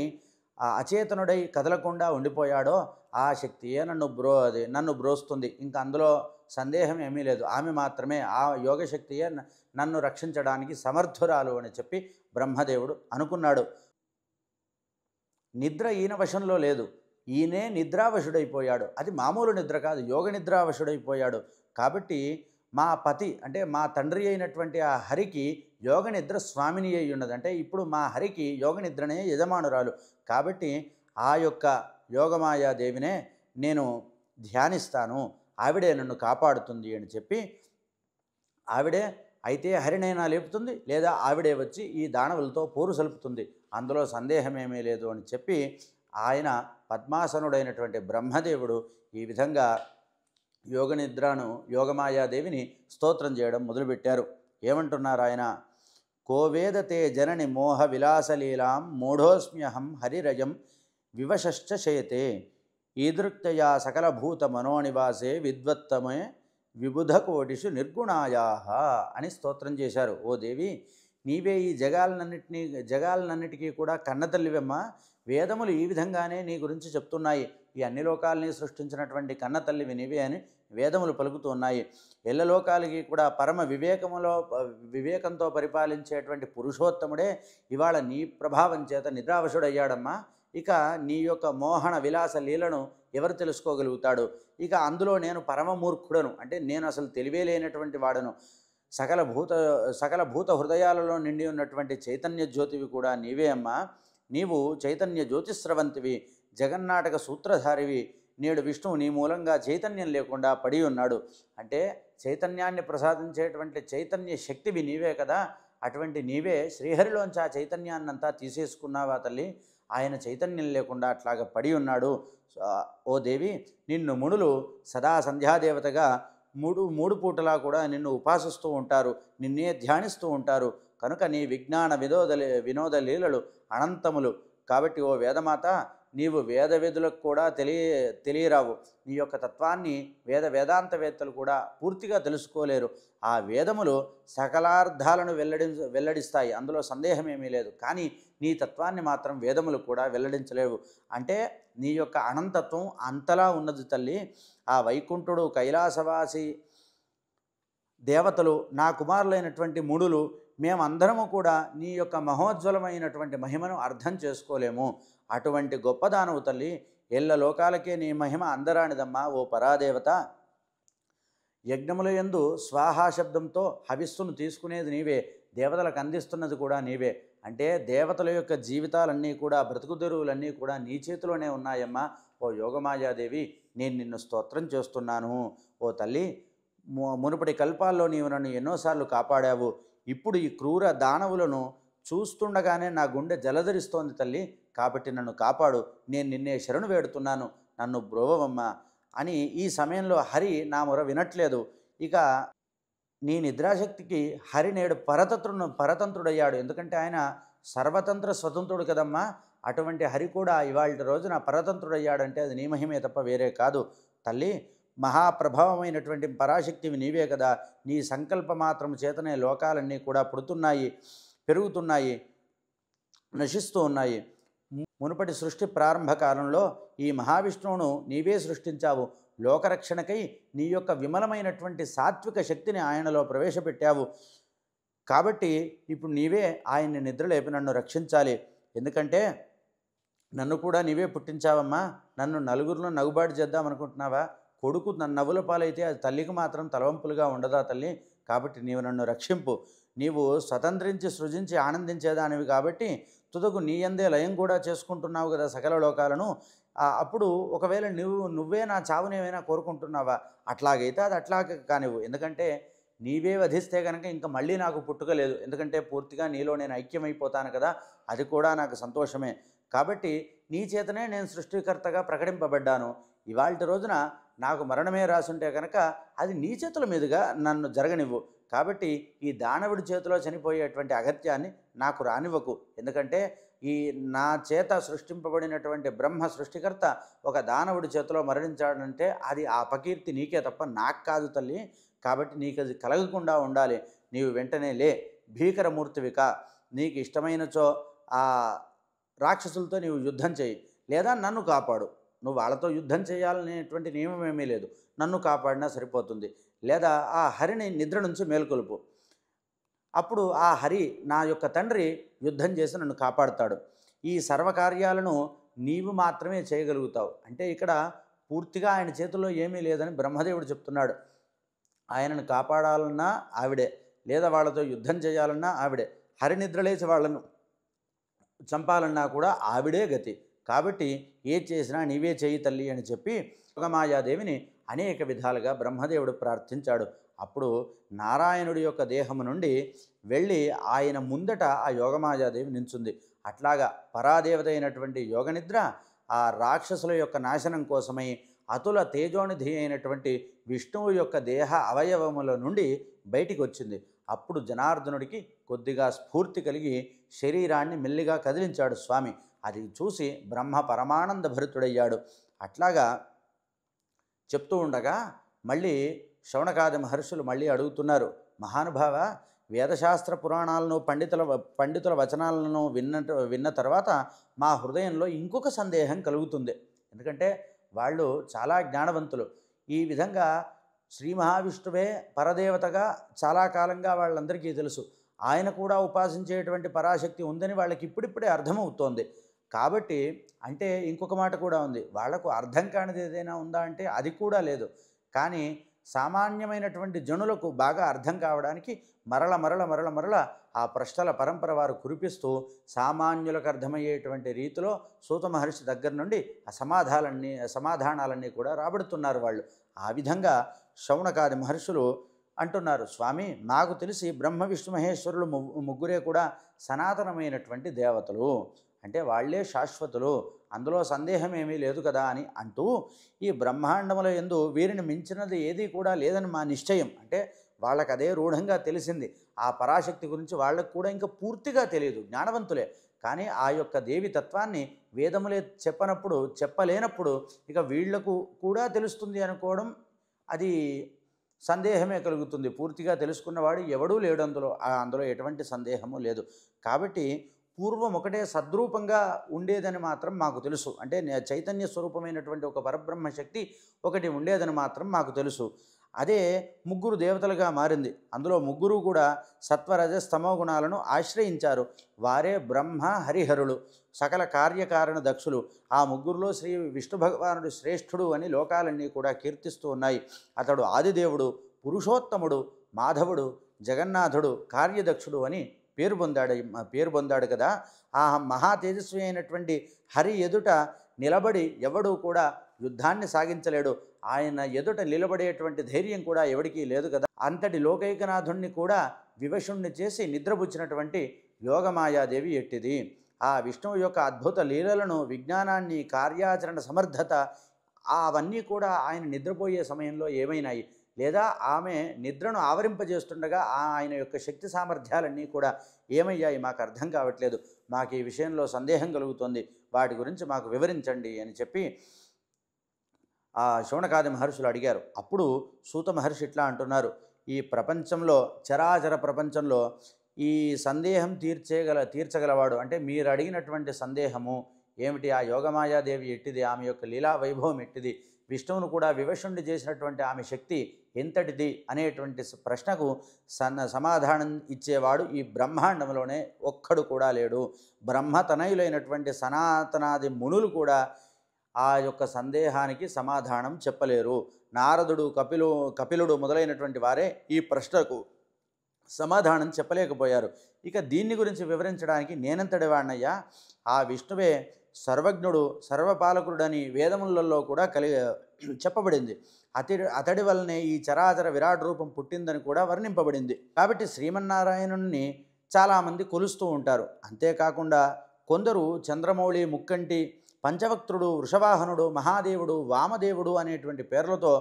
అచేతనుడై కదలకుండా ఉండిపోయాడో ఆ శక్తియే నన్ను బ్రోస్తుంది. ఇంకా అందులో సందేహం ఏమీ లేదు. ఆమె మాత్రమే, ఆ యోగశక్తియే నన్ను రక్షించడానికి సమర్థురాలు అని చెప్పి బ్రహ్మదేవుడు అనుకున్నాడు. నిద్ర ఈయన వశంలో లేదు, ఈయనే నిద్రావశుడైపోయాడు. అది మామూలు నిద్ర కాదు, యోగ నిద్రావశుడైపోయాడు. కాబట్టి మా పతి అంటే మా తండ్రి అయినటువంటి ఆ హరికి యోగ నిద్ర స్వామిని అయి ఉన్నది. అంటే ఇప్పుడు మా హరికి యోగ నిద్రనే యజమానురాలు. కాబట్టి ఆ యొక్క యోగమాయాదేవినే నేను ధ్యానిస్తాను, ఆవిడే నన్ను కాపాడుతుంది అని చెప్పి, ఆవిడే అయితే హరినైనా లేపుతుంది, లేదా ఆవిడే వచ్చి ఈ దానవులతో పోరు సలుపుతుంది, అందులో సందేహమేమీ లేదు అని చెప్పి ఆయన పద్మాసనుడైనటువంటి బ్రహ్మదేవుడు ఈ విధంగా యోగనిద్రను యోగమాయాదేవిని స్తోత్రం చేయడం మొదలుపెట్టారు. ఏమంటున్నారు ఆయన? కోవేదతే జనని మోహ విలాసలీలాం మూఢోస్మ్యహం హరిరజం వివశశ్చ శయతే ఈదృక్తయా సకలభూత మనోనివాసే విద్వత్తమే విబుధకోటిషు నిర్గుణాయా అని స్తోత్రం చేశారు. ఓ దేవి, నీవే ఈ జగాలన్నిటికీ కూడా కన్నతల్లివమ్మ. వేదములు ఈ విధంగానే నీ గురించి చెప్తున్నాయి. ఈ అన్ని లోకాలని సృష్టించినటువంటి కన్నతల్లివి నీవే అని వేదములు పలుకుతున్నాయి. ఎల్లలోకాలకి కూడా పరమ వివేకంతో పరిపాలించేటువంటి పురుషోత్తముడే ఇవాళ నీ ప్రభావం చేత నిద్రావశుడయ్యాడమ్మా. ఇక నీ యొక్క మోహన విలాస లీలను ఎవరు తెలుసుకోగలుగుతాడు? ఇక అందులో నేను పరమమూర్ఖుడను, అంటే నేను అసలు తెలివే లేనటువంటి వాడను. సకల భూత హృదయాలలో నిండి ఉన్నటువంటి చైతన్య జ్యోతివి కూడా నీవే అమ్మా. నీవు చైతన్య జ్యోతిస్రవంతివి, జగన్నాటక సూత్రధారివి. నేడు విష్ణువు నీ మూలంగా చైతన్యం లేకుండా పడి ఉన్నాడు. అంటే చైతన్యాన్ని ప్రసాదించేటువంటి చైతన్య శక్తివి నీవే కదా. అటువంటి నీవే శ్రీహరిలోంచి ఆ చైతన్యాన్నంతా తీసేసుకున్నావా తల్లి? ఆయన చైతన్యం లేకుండా అట్లాగా పడి ఉన్నాడు. ఓ దేవి, నిన్ను మునులు సదా సంధ్యాదేవతగా మూడు పూటలా కూడా నిన్ను ఉపాసిస్తూ ఉంటారు, నిన్నే ధ్యానిస్తూ ఉంటారు. కనుక నీ విజ్ఞాన వినోద లీలలు అనంతములు. కాబట్టి ఓ వేదమాత, నీవు వేదవేదులకు కూడా తెలియరావు. నీ యొక్క తత్వాన్ని వేదాంతవేత్తలు కూడా పూర్తిగా తెలుసుకోలేరు. ఆ వేదములు సకలార్థాలను వెల్లడిస్తాయి, అందులో సందేహమేమీ లేదు. కానీ నీ తత్వాన్ని మాత్రం వేదములు కూడా వెల్లడించలేవు. అంటే నీ యొక్క అనంతత్వం అంతలా ఉన్నది తల్లి. ఆ వైకుంఠుడు, కైలాసవాసి దేవతలు, నా కుమారులైనటువంటి ముడులు, మేమందరము కూడా నీ యొక్క మహోజ్వలమైనటువంటి మహిమను అర్థం చేసుకోలేము. అటువంటి గొప్పదానవు తల్లి. ఎల్ల లోకాలకే నీ మహిమ అందరానిదమ్మా ఓ పరాదేవత. యజ్ఞముల యందు స్వాహా శబ్దంతో హవిస్సును తీసుకునేది నీవే, దేవతలకు అందిస్తున్నది కూడా నీవే. అంటే దేవతల యొక్క జీవితాలన్నీ కూడా, బ్రతుకు తెరువులన్నీ కూడా నీ చేతిలోనే ఉన్నాయమ్మా. ఓ యోగమాయాదేవి, నేను నిన్ను స్తోత్రం చేస్తున్నాను. ఓ తల్లి, మునుపటి కల్పాల్లో నీవు నన్ను ఎన్నోసార్లు కాపాడావు. ఇప్పుడు ఈ క్రూర దానవులను చూస్తుండగానే నా గుండె జలధరిస్తోంది తల్లి. కాబట్టి నన్ను కాపాడు, నేను నిన్నే శరణు వేడుతున్నాను, నన్ను బ్రోవమ్మా అని. ఈ సమయంలో హరి నా మొర వినట్లేదు. ఇక నీ నిద్రాశక్తికి హరి నేడు పరతంత్రుడయ్యాడు. ఎందుకంటే ఆయన సర్వతంత్ర స్వతంత్రుడు కదమ్మా. అటువంటి హరి కూడా ఇవాళ రోజున పరతంత్రుడయ్యాడంటే అది నీ మహిమే తప్ప వేరే కాదు తల్లి. మహాప్రభావమైనటువంటి పరాశక్తివి నీవే కదా. నీ సంకల్ప మాత్రం చేతనే లోకాలన్నీ కూడా పుడుతున్నాయి, పెరుగుతున్నాయి, నశిస్తూ ఉన్నాయి. మునుపటి సృష్టి ప్రారంభ కాలంలో ఈ మహావిష్ణువును నీవే సృష్టించావు. లోకరక్షణకై నీ యొక్క విమలమైనటువంటి సాత్విక శక్తిని ఆయనలో ప్రవేశపెట్టావు. కాబట్టి ఇప్పుడు నీవే ఆయన్ని నిద్రలేపి నన్ను రక్షించాలి. ఎందుకంటే నన్ను కూడా నీవే పుట్టించావమ్మా. నన్ను నలుగురిలో నగుబాటు చేద్దామనుకుంటున్నావా? కొడుకు నన్ను నవ్వుల పాలైతే అది తల్లికి మాత్రం తలవంపులుగా ఉండదా తల్లి? కాబట్టి నీవు నన్ను రక్షింపు. నీవు స్వతంత్రించి సృజించి ఆనందించేదానివి కాబట్టి తుదకు నీ యందే లయం కూడా చేసుకుంటున్నావు కదా సకల లోకాలను. అప్పుడు ఒకవేళ నువ్వే నా చావునేమైనా కోరుకుంటున్నావా? అట్లాగైతే అది అట్లాగే కానివ్వు. ఎందుకంటే నీవే వధిస్తే గనక ఇంక మళ్ళీ నాకు పుట్టుక లేదు. ఎందుకంటే పూర్తిగా నీలో నేను ఐక్యమైపోతాను కదా! అది కూడా నాకు సంతోషమే. కాబట్టి నీ చేతనే నేను సృష్టికర్తగా ప్రకటింపబడ్డాను. ఇవాల్టి రోజున నాకు మరణమే రాసుంటే గనక అది నీ చేతుల మీదుగా నన్ను జరగనివ్వు. కాబట్టి ఈ దానవుడి చేతిలో చనిపోయేటువంటి అగత్యాన్ని నాకు రానివ్వకు. ఎందుకంటే ఈ నా చేత సృష్టింపబడినటువంటి బ్రహ్మ సృష్టికర్త ఒక దానవుడి చేతిలో మరణించాడంటే అది ఆ అపకీర్తి నీకే తప్ప నాకు కాదు తల్లి. కాబట్టి నీకు అది కలగకుండా ఉండాలి. నీవు వెంటనే లే, భీకరమూర్తివిక, నీకు ఇష్టమైనచో ఆ రాక్షసులతో నీవు యుద్ధం చేయి, లేదా నన్ను కాపాడు. నువ్వు వాళ్ళతో యుద్ధం చేయాలనేటువంటి నియమం ఏమీ లేదు. నన్ను కాపాడినా సరిపోతుంది. లేదా ఆ హరిని నిద్ర నుంచి మేల్కొలుపు. అప్పుడు ఆ హరి నా యొక్క తండ్రి యుద్ధం చేసి నన్ను కాపాడుతాడు. ఈ సర్వకార్యాలను నీవు మాత్రమే చేయగలుగుతావు. అంటే ఇక్కడ పూర్తిగా ఆయన చేతుల్లో ఏమీ లేదని బ్రహ్మదేవుడు చెప్తున్నాడు. ఆయనను కాపాడాలన్నా ఆవిడే, లేదా వాళ్ళతో యుద్ధం చేయాలన్నా ఆవిడే, హరి నిద్రలేచి వాళ్ళను చంపాలన్నా కూడా ఆవిడే గతి. కాబట్టి ఏ చేసినా నీవే చేయి తల్లి అని చెప్పి యోగమాయాదేవిని అనేక విధాలుగా బ్రహ్మదేవుడు ప్రార్థించాడు. అప్పుడు నారాయణుడి యొక్క దేహము నుండి వెళ్ళి ఆయన ముందట ఆ యోగమాయాదేవి నించుంది. అట్లాగా పరాదేవత అయినటువంటి యోగనిద్ర ఆ రాక్షసుల యొక్క నాశనం కోసమై అతుల తేజోనిధి అయినటువంటి విష్ణువు యొక్క దేహ అవయవముల నుండి బయటికి వచ్చింది. అప్పుడు జనార్దనుడికి కొద్దిగా స్ఫూర్తి కలిగి శరీరాన్ని మెల్లిగా కదిలించాడు స్వామి. అది చూసి బ్రహ్మ పరమానంద భరితుడయ్యాడు. అట్లాగా చెప్తూ ఉండగా మళ్ళీ శౌనకాది మహర్షులు మళ్ళీ అడుగుతున్నారు, మహానుభావ, వేదశాస్త్ర పురాణాలను పండితుల వచనాలను విన్న తర్వాత మా హృదయంలో ఇంకొక సందేహం కలుగుతుంది. ఎందుకంటే వాళ్ళు చాలా జ్ఞానవంతులు. ఈ విధంగా శ్రీ మహావిష్ణువే పరదేవతగా చాలా కాలంగా వాళ్ళందరికీ తెలుసు. ఆయన కూడా ఉపాసించేటువంటి పరాశక్తి ఉందని వాళ్ళకి ఇప్పుడిప్పుడే అర్థమవుతోంది. కాబట్టి అంటే ఇంకొక మాట కూడా ఉంది, వాళ్లకు అర్థం కానిది ఏదైనా ఉందా అంటే అది కూడా లేదు. కానీ సామాన్యమైనటువంటి జనులకు బాగా అర్థం కావడానికి మరల ఆ ప్రశ్నల పరంపర వారు కురిపిస్తూ సామాన్యులకు అర్థమయ్యేటువంటి రీతిలో సూత మహర్షి దగ్గర నుండి ఆ సమాధానాలన్నీ కూడా రాబడుతున్నారు వాళ్ళు. ఆ విధంగా శౌనకాది మహర్షులు అంటున్నారు, స్వామి, నాకు తెలిసి బ్రహ్మ విష్ణు మహేశ్వరులు ముగ్గురే కూడా సనాతనమైనటువంటి దేవతలు, అంటే వాళ్ళే శాశ్వతులు, అందులో సందేహం ఏమీ లేదు కదా అని అంటూ ఈ బ్రహ్మాండముల యందు వీరిని మించినది ఏదీ కూడా లేదని మా నిశ్చయం. అంటే వాళ్ళకి అదే రూఢంగా తెలిసింది. ఆ పరాశక్తి గురించి వాళ్ళకు కూడా ఇంకా పూర్తిగా తెలియదు, జ్ఞానవంతులే. కానీ ఆ యొక్క దేవి తత్వాన్ని వేదములే చెప్పలేనప్పుడు ఇక వీళ్లకు కూడా తెలుస్తుంది అనుకోవడం అది సందేహమే కలుగుతుంది. పూర్తిగా తెలుసుకున్నవాడు ఎవడూ లేడు అందులో ఎటువంటి సందేహము లేదు. కాబట్టి పూర్వం ఒకటే సద్రూపంగా ఉండేదని మాత్రం మాకు తెలుసు. అంటే చైతన్య స్వరూపమైనటువంటి ఒక పరబ్రహ్మ శక్తి ఒకటి ఉండేదని మాత్రం మాకు తెలుసు. అదే ముగ్గురు దేవతలుగా మారింది. అందులో ముగ్గురు కూడా సత్వరజస్తమో గుణాలను ఆశ్రయించారు. వారే బ్రహ్మ హరిహరులు, సకల కార్యకారణ దక్షులు. ఆ ముగ్గురులో శ్రీ విష్ణు భగవానుడు శ్రేష్ఠుడు అని లోకాలన్నీ కూడా కీర్తిస్తూ ఉన్నాయి. అతడు ఆదిదేవుడు, పురుషోత్తముడు, మాధవుడు, జగన్నాథుడు, కార్యదక్షుడు అని పేరు పొందాడు కదా. ఆ మహా తేజస్వి అయినటువంటి హరి ఎదుట నిలబడి ఎవడూ కూడా యుద్ధాన్ని సాగించలేడు. ఆయన ఎదుట నిలబడేటువంటి ధైర్యం కూడా ఎవడికి లేదు కదా. అంతటి లోకైకనాథుణ్ణి కూడా వివశుణ్ణి చేసి నిద్రపుచ్చినటువంటి యోగమాయాదేవి ఎట్టిది. ఆ విష్ణువు యొక్క అద్భుత లీలలను, విజ్ఞానాన్ని, కార్యాచరణ సమర్థత అవన్నీ కూడా ఆయన నిద్రపోయే సమయంలో ఏమైనాయి, లేదా ఆమె నిద్రను ఆవరింపజేస్తుండగా ఆయన యొక్క శక్తి సామర్థ్యాలన్నీ కూడా ఏమయ్యాయి మాకు అర్థం కావట్లేదు. మాకు ఈ విషయంలో సందేహం కలుగుతుంది, వాటి గురించి మాకు వివరించండి అని చెప్పి ఆ శౌనకాది మహర్షులు అడిగారు. అప్పుడు సూత మహర్షి ఇట్లా అంటున్నారు, ఈ ప్రపంచంలో, చరాచర ప్రపంచంలో ఈ సందేహం తీర్చగలవాడు, అంటే మీరు అడిగినటువంటి సందేహము ఏమిటి, ఆ యోగమాయాదేవి ఎట్టిది, ఆమె యొక్క లీలా వైభవం ఎట్టిది, విష్ణువును కూడా వివశుండి చేసినటువంటి ఆమె శక్తి ఎంతటిది అనేటువంటి ప్రశ్నకు సమాధానం ఇచ్చేవాడు ఈ బ్రహ్మాండంలోనే ఒక్కడు కూడా లేడు. బ్రహ్మతనయులైనటువంటి సనాతనాది మునులు కూడా ఆ యొక్క సందేహానికి సమాధానం చెప్పలేరు. నారదుడు, కపిలుడు మొదలైనటువంటి వారే ఈ ప్రశ్నకు సమాధానం చెప్పలేకపోయారు. ఇక దీన్ని గురించి వివరించడానికి నేనంతటి వాడినయ్యా, ఆ విష్ణువే సర్వజ్ఞుడు సర్వపాలకుడని వేదములలో కూడా చెప్పబడింది. అతడి వల్లనే ఈ చరాచర విరాట్ రూపం పుట్టిందని కూడా వర్ణింపబడింది. కాబట్టి శ్రీమన్నారాయణుణ్ణి చాలామంది కొలుస్తూ ఉంటారు. అంతేకాకుండా కొందరు చంద్రమౌళి, ముక్కంటి, పంచవక్త్రుడు, వృషవాహనుడు, మహాదేవుడు, వామదేవుడు అనేటువంటి పేర్లతో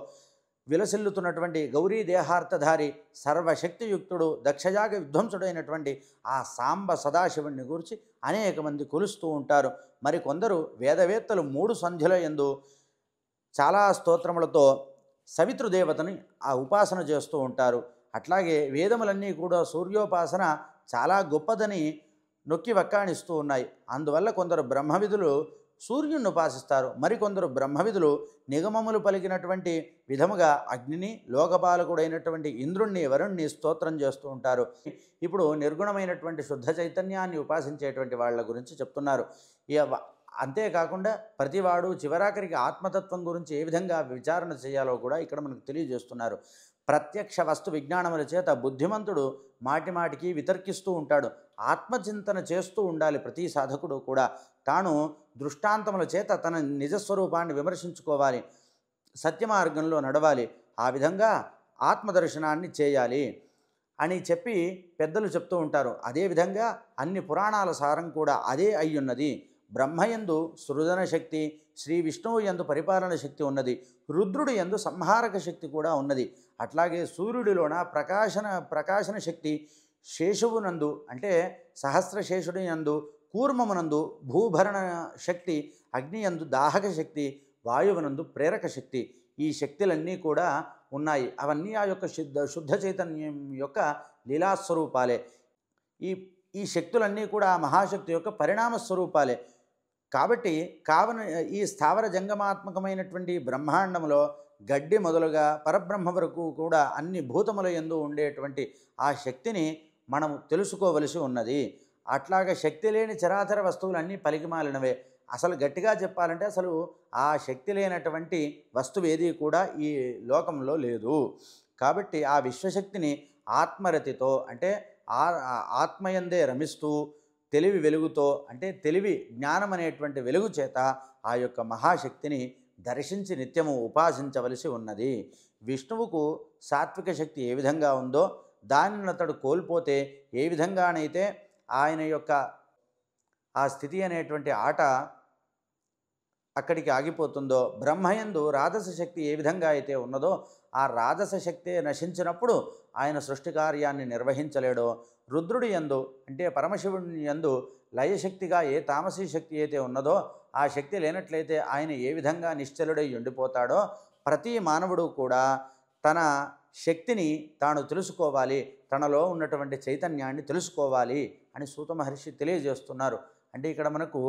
విలసిల్లుతున్నటువంటి గౌరీ దేహార్థధారి సర్వశక్తియుక్తుడు దక్షయాగ విధ్వంసుడైనటువంటి ఆ సాంబ సదాశివుణ్ణి గురించి అనేక మంది కొలుస్తూ ఉంటారు. మరి కొందరు వేదవేత్తలు 3 సంధ్యల యందు చాలా స్తోత్రములతో సవితృదేవతని ఆ ఉపాసన చేస్తూ ఉంటారు. అట్లాగే వేదములన్నీ కూడా సూర్యోపాసన చాలా గొప్పదని నొక్కి వక్కాణిస్తూ ఉన్నాయి. అందువల్ల కొందరు బ్రహ్మవిధులు సూర్యుడిని ఉపాసిస్తారు. మరికొందరు బ్రహ్మవిధులు నిగమములు పలికినటువంటి విధముగా అగ్నిని, లోకపాలకుడైనటువంటి ఇంద్రుణ్ణి, వరుణ్ణి స్తోత్రం చేస్తూ ఉంటారు. ఇప్పుడు నిర్గుణమైనటువంటి శుద్ధ చైతన్యాన్ని ఉపాసించేటువంటి వాళ్ళ గురించి చెప్తున్నారు. అంతేకాకుండా ప్రతివాడు చివరాఖరికి ఆత్మతత్వం గురించి ఏ విధంగా విచారణ చేయాలో కూడా ఇక్కడ మనకు తెలియజేస్తున్నారు. ప్రత్యక్ష వస్తు విజ్ఞానముల చేత బుద్ధిమంతుడు మాటిమాటికి వితర్కిస్తూ ఉంటాడు. ఆత్మచింతన చేస్తూ ఉండాలి ప్రతి సాధకుడు కూడా. తాను దృష్టాంతముల చేత తన నిజస్వరూపాన్ని విమర్శించుకోవాలి, సత్యమార్గంలో నడవాలి, ఆ విధంగా ఆత్మదర్శనాన్ని చేయాలి అని చెప్పి పెద్దలు చెప్తూ ఉంటారు. అదేవిధంగా అన్ని పురాణాల సారం కూడా అదే అయ్యున్నది. బ్రహ్మయందు సృజన శక్తి, శ్రీ విష్ణువు యందు పరిపాలన శక్తి ఉన్నది, రుద్రుడి యందు సంహారక శక్తి కూడా ఉన్నది. అట్లాగే సూర్యుడిలోన ప్రకాశన శక్తి, శేషువునందు అంటే సహస్రశేషుడి యందు, కూర్మమునందు భూభరణ శక్తి, అగ్నియందు దాహక శక్తి, వాయువునందు ప్రేరక శక్తి, ఈ శక్తులన్నీ కూడా ఉన్నాయి. అవన్నీ ఆ యొక్క శుద్ధ చైతన్యం యొక్క లీలాస్వరూపాలే. ఈ శక్తులన్నీ కూడా ఆ మహాశక్తి యొక్క పరిణామ స్వరూపాలే. కాబట్టి ఈ స్థావర జంగమాత్మకమైనటువంటి బ్రహ్మాండంలో గడ్డి మొదలుగా పరబ్రహ్మ వరకు కూడా అన్ని భూతముల యందు ఉండేటువంటి ఆ శక్తిని మనం తెలుసుకోవలసి ఉన్నది. అట్లాగే శక్తి లేని చరాచర వస్తువులన్నీ పలికిమాలినవే. అసలు గట్టిగా చెప్పాలంటే అసలు ఆ శక్తి లేనటువంటి వస్తువు ఏది కూడా ఈ లోకంలో లేదు. కాబట్టి ఆ విశ్వశక్తిని ఆత్మరతితో అంటే ఆత్మయందే రమిస్తూ తెలివి వెలుగుతో అంటే తెలివి జ్ఞానం అనేటువంటి వెలుగు చేత ఆ యొక్క మహాశక్తిని దర్శించి నిత్యము ఉపాసించవలసి ఉన్నది. విష్ణువుకు సాత్విక శక్తి ఏ విధంగా ఉందో దానిని అతడు కోల్పోతే ఏ విధంగానైతే ఆయన యొక్క ఆ స్థితి అనేటువంటి ఆట అక్కడికి ఆగిపోతుందో, బ్రహ్మయందు రాజస శక్తి ఏ విధంగా అయితే ఉన్నదో ఆ రాజస శక్తి నశించినప్పుడు ఆయన సృష్టి కార్యాన్ని నిర్వహించలేడో, రుద్రుడి యందు అంటే పరమశివుని యందు లయశక్తిగా ఏ తామసీ శక్తి అయితే ఉన్నదో ఆ శక్తి లేనట్లయితే ఆయన ఏ విధంగా నిశ్చలుడై ఉండిపోతాడో, ప్రతి మానవుడు కూడా తన శక్తిని తాను తెలుసుకోవాలి, తనలో ఉన్నటువంటి చైతన్యాన్ని తెలుసుకోవాలి అని సూత మహర్షి తెలియజేస్తున్నారు. అంటే ఇక్కడ మనకు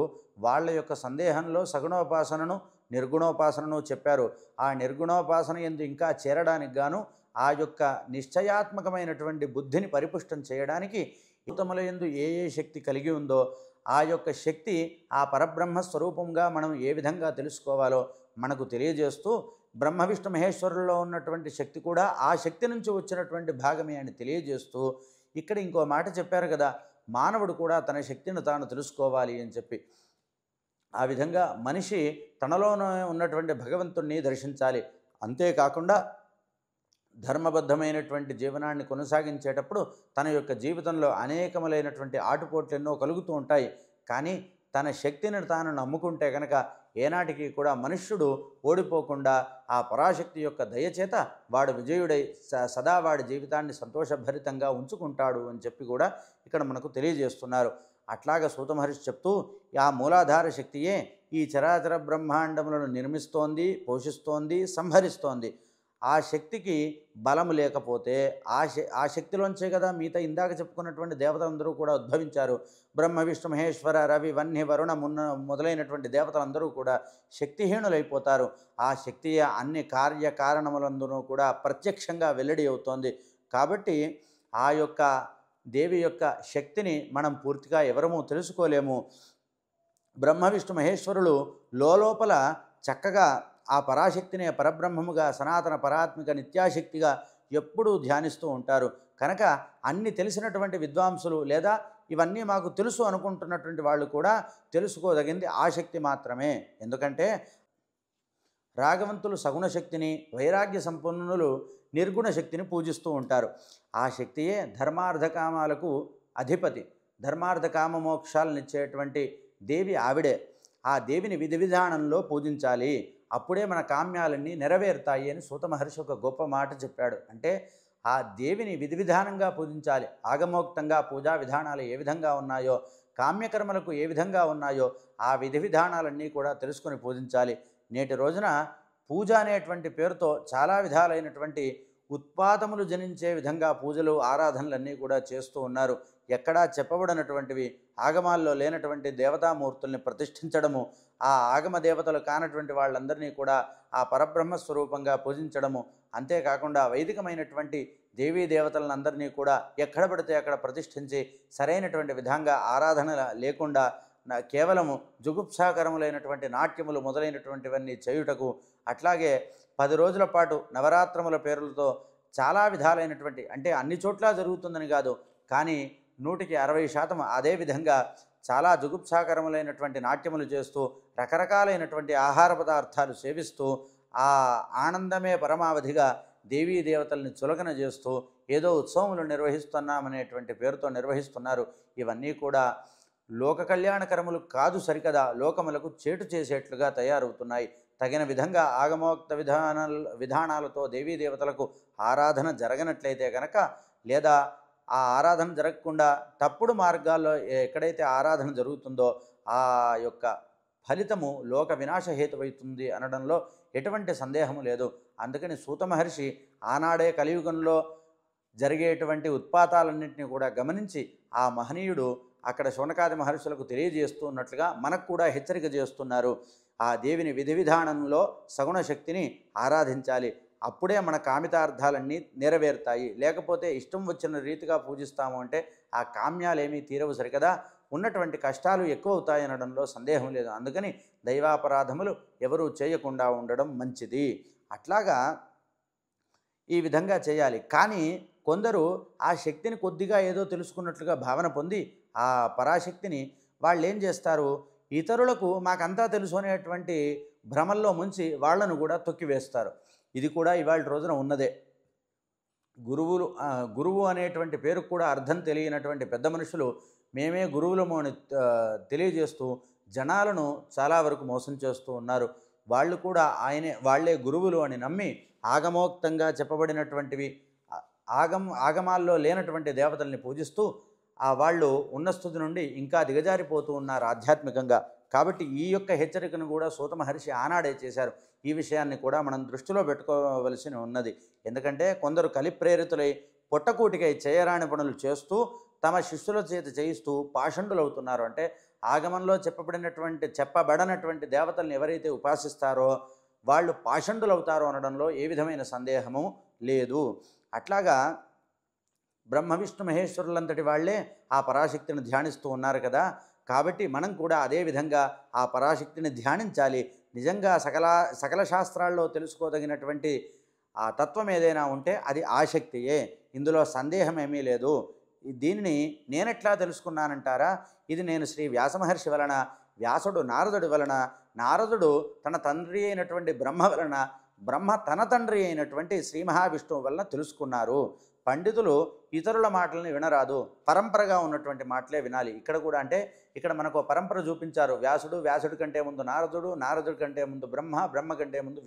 వాళ్ళ యొక్క సందేహంలో సగుణోపాసనను నిర్గుణోపాసనను చెప్పారు. ఆ నిర్గుణోపాసన యందు ఇంకా చేరడానికి గాను ఆ యొక్క నిశ్చయాత్మకమైనటువంటి బుద్ధిని పరిపుష్టం చేయడానికి భూతముల యందు ఏ శక్తి కలిగి ఉందో ఆ యొక్క శక్తి ఆ పరబ్రహ్మ స్వరూపంగా మనం ఏ విధంగా తెలుసుకోవాలో మనకు తెలియజేస్తూ, బ్రహ్మ విష్ణు మహేశ్వరుల్లో ఉన్నటువంటి శక్తి కూడా ఆ శక్తి నుంచి వచ్చినటువంటి భాగమే అని తెలియజేస్తూ, ఇక్కడ ఇంకో మాట చెప్పారు కదా, మానవుడు కూడా తన శక్తిని తాను తెలుసుకోవాలి అని చెప్పి. ఆ విధంగా మనిషి తనలోనే ఉన్నటువంటి భగవంతుణ్ణి దర్శించాలి. అంతేకాకుండా ధర్మబద్ధమైనటువంటి జీవనాన్ని కొనసాగించేటప్పుడు తన యొక్క జీవితంలో అనేకములైనటువంటి ఆటుపోట్లు ఎన్నో కలుగుతూ ఉంటాయి. కానీ తన శక్తిని తాను నమ్ముకుంటే కనుక ఏనాటికి కూడా మనుష్యుడు ఓడిపోకుండా ఆ పరాశక్తి యొక్క దయచేత వాడు విజయుడై సదా వాడి జీవితాన్ని సంతోషభరితంగా ఉంచుకుంటాడు అని చెప్పి కూడా ఇక్కడ మనకు తెలియజేస్తున్నారు. అట్లాగా సూత మహర్షి చెప్తూ ఆ మూలాధార శక్తియే ఈ చరాచర బ్రహ్మాండములను నిర్మిస్తోంది, పోషిస్తోంది, సంహరిస్తోంది. ఆ శక్తికి బలము లేకపోతే ఆ శక్తిలోంచే కదా మిగతా ఇందాక చెప్పుకున్నటువంటి దేవతలందరూ కూడా ఉద్భవించారు. బ్రహ్మ విష్ణు మహేశ్వర రవి వన్య వరుణ మొదలైనటువంటి దేవతలందరూ కూడా శక్తిహీనులైపోతారు. ఆ శక్తియే అన్ని కార్యకారణములందరూ కూడా ప్రత్యక్షంగా వెల్లడి అవుతోంది. కాబట్టి ఆ యొక్క దేవి యొక్క శక్తిని మనం పూర్తిగా ఎవరమూ తెలుసుకోలేము. బ్రహ్మ విష్ణు మహేశ్వరులు లోపల చక్కగా ఆ పరాశక్తిని పరబ్రహ్మముగా సనాతన పరాత్మిక నిత్యాశక్తిగా ఎప్పుడూ ధ్యానిస్తూ ఉంటారు. కనుక అన్ని తెలిసినటువంటి విద్వాంసులు లేదా ఇవన్నీ మాకు తెలుసు అనుకుంటున్నటువంటి వాళ్ళు కూడా తెలుసుకోదగింది ఆ శక్తి మాత్రమే. ఎందుకంటే రాగవంతులు సగుణ శక్తిని, వైరాగ్య సంపన్నులు నిర్గుణ శక్తిని పూజిస్తూ ఉంటారు. ఆ శక్తియే ధర్మార్థకామాలకు అధిపతి. ధర్మార్థకామ మోక్షాలనిచ్చేటువంటి దేవి ఆవిడే. ఆ దేవిని విధి విధానంలో పూజించాలి, అప్పుడే మన కామ్యాలన్నీ నెరవేరుతాయి అని సూత మహర్షి ఒక గొప్ప మాట చెప్పాడు. అంటే ఆ దేవిని విధి విధానంగా పూజించాలి. ఆగమోక్తంగా పూజా విధానాలు ఏ విధంగా ఉన్నాయో, కామ్యకర్మలకు ఏ విధంగా ఉన్నాయో ఆ విధి విధానాలన్నీ కూడా తెలుసుకొని పూజించాలి. నేటి రోజున పూజ అనేటువంటి పేరుతో చాలా విధాలైనటువంటి ఉత్పాతములు జనించే విధంగా పూజలు ఆరాధనలన్నీ కూడా చేస్తూ ఉన్నారు. ఎక్కడా చెప్పబడినటువంటివి, ఆగమాల్లో లేనటువంటి దేవతామూర్తుల్ని ప్రతిష్ఠించడము, ఆ ఆగమ దేవతలు కానటువంటి వాళ్ళందరినీ కూడా ఆ పరబ్రహ్మ స్వరూపంగా పూజించడము, అంతేకాకుండా వైదికమైనటువంటి దేవీ దేవతలందరినీ కూడా ఎక్కడ పడితే అక్కడ ప్రతిష్ఠించి సరైనటువంటి విధంగా ఆరాధన లేకుండా కేవలము జుగుప్సాకరములైనటువంటి నాట్యములు మొదలైనటువంటివన్నీ చేయుటకు, అట్లాగే 10 రోజుల పాటు నవరాత్రముల పేర్లతో చాలా విధాలైనటువంటి, అంటే అన్ని చోట్ల జరుగుతుందని కాదు, కానీ 100కి 60% అదే విధంగా చాలా జుగుప్సాకరములైనటువంటి నాట్యములు చేస్తూ రకరకాలైనటువంటి ఆహార పదార్థాలు సేవిస్తూ ఆ ఆనందమే పరమావధిగా దేవీ దేవతల్ని చులకన చేస్తూ ఏదో ఉత్సవములు నిర్వహిస్తున్నామనేటువంటి పేరుతో నిర్వహిస్తున్నారు. ఇవన్నీ కూడా లోక కళ్యాణకరములు కాదు సరికదా, లోకములకు చేటు చేసేట్లుగా తయారవుతున్నాయి. తగిన విధంగా ఆగమోక్త విధానాలతో దేవీ దేవతలకు ఆరాధన జరగనట్లయితే కనుక, లేదా ఆ ఆరాధన జరగకుండా తప్పుడు మార్గాల్లో ఎక్కడైతే ఆరాధన జరుగుతుందో ఆ యొక్క ఫలితము లోక వినాశహేతువైతుంది అనడంలో ఎటువంటి సందేహము లేదు. అందుకని సూత మహర్షి ఆనాడే కలియుగంలో జరిగేటువంటి ఉత్పాతాలన్నింటినీ కూడా గమనించి ఆ మహనీయుడు అక్కడ శౌనకాది మహర్షులకు తెలియజేస్తూ ఉన్నట్లుగా మనకు కూడా హెచ్చరిక చేస్తున్నారు. ఆ దేవిని విధి విధానంలో సగుణ శక్తిని ఆరాధించాలి, అప్పుడే మన కామితార్థాలన్నీ నెరవేరుతాయి. లేకపోతే ఇష్టం వచ్చిన రీతిగా పూజిస్తాము అంటే ఆ కామ్యాలేమీ తీరవు సరికదా, ఉన్నటువంటి కష్టాలు ఎక్కువ అవుతాయి అనడంలో సందేహం లేదు. అందుకని దైవాపరాధములు ఎవరూ చేయకుండా ఉండడం మంచిది. అట్లాగా ఈ విధంగా చేయాలి. కానీ కొందరు ఆ శక్తిని కొద్దిగా ఏదో తెలుసుకున్నట్లుగా భావన పొంది ఆ పరాశక్తిని వాళ్ళు ఏం చేస్తారు, ఇతరులకు మాకంతా తెలుసు అనేటువంటి భ్రమల్లో ముంచి వాళ్లను కూడా తొక్కివేస్తారు. ఇది కూడా ఇవాళ రోజున ఉన్నదే. గురువు అనేటువంటి పేరుకు కూడా అర్థం తెలియనటువంటి పెద్ద మనుషులు మేమే గురువులము అని తెలియజేస్తూ జనాలను చాలా వరకు మోసం చేస్తూ ఉన్నారు. వాళ్ళు కూడా వాళ్ళే గురువులు అని నమ్మి ఆగమోక్తంగా చెప్పబడినటువంటివి ఆగమాల్లో లేనటువంటి దేవతల్ని పూజిస్తూ వాళ్ళు ఉన్న స్థితి నుండి ఇంకా దిగజారిపోతూ ఉన్నారు ఆధ్యాత్మికంగా. కాబట్టి ఈ యొక్క హెచ్చరికను కూడా సూత మహర్షి ఆనాడే చేశారు. ఈ విషయాన్ని కూడా మనం దృష్టిలో పెట్టుకోవలసి ఉన్నది. ఎందుకంటే కొందరు కలిప్రేరితులై పొట్టకూటికై చేయరాని పనులు చేస్తూ తమ శిష్యుల చేత చేయిస్తూ పాషండులవుతున్నారు. అంటే ఆగమంలో చెప్పబడనటువంటి దేవతల్ని ఎవరైతే ఉపాసిస్తారో వాళ్ళు పాషండులవుతారో అనడంలో ఏ విధమైన సందేహము లేదు. అట్లాగా బ్రహ్మ విష్ణు మహేశ్వరులంతటి వాళ్లే ఆ పరాశక్తిని ధ్యానిస్తూ ఉన్నారు కదా. కాబట్టి మనం కూడా అదే విధంగా ఆ పరాశక్తిని ధ్యానించాలి. నిజంగా సకల శాస్త్రాల్లో తెలుసుకోదగినటువంటి ఆ తత్వం ఏదైనా ఉంటే అది ఆ శక్తియే, ఇందులో సందేహం ఏమీ లేదు. దీనిని నేనెట్లా తెలుసుకున్నానంటారా, ఇది నేను శ్రీ వ్యాసమహర్షి వలన, వ్యాసుడు నారదుడి వలన, నారదుడు తన తండ్రి అయినటువంటి బ్రహ్మ వలన, బ్రహ్మ తన తండ్రి అయినటువంటి శ్రీ మహావిష్ణువు వలన తెలుసుకున్నారు. పండితులు ఇతరుల మాటలని వినరాదు, పరంపరగా ఉన్నటువంటి మాటలే వినాలి. ఇక్కడ కూడా అంటే ఇక్కడ మనకు పరంపర చూపించారు. వ్యాసుడి కంటే ముందు నారదుడు, నారదుడి కంటే ముందు బ్రహ్మ కంటే ముందు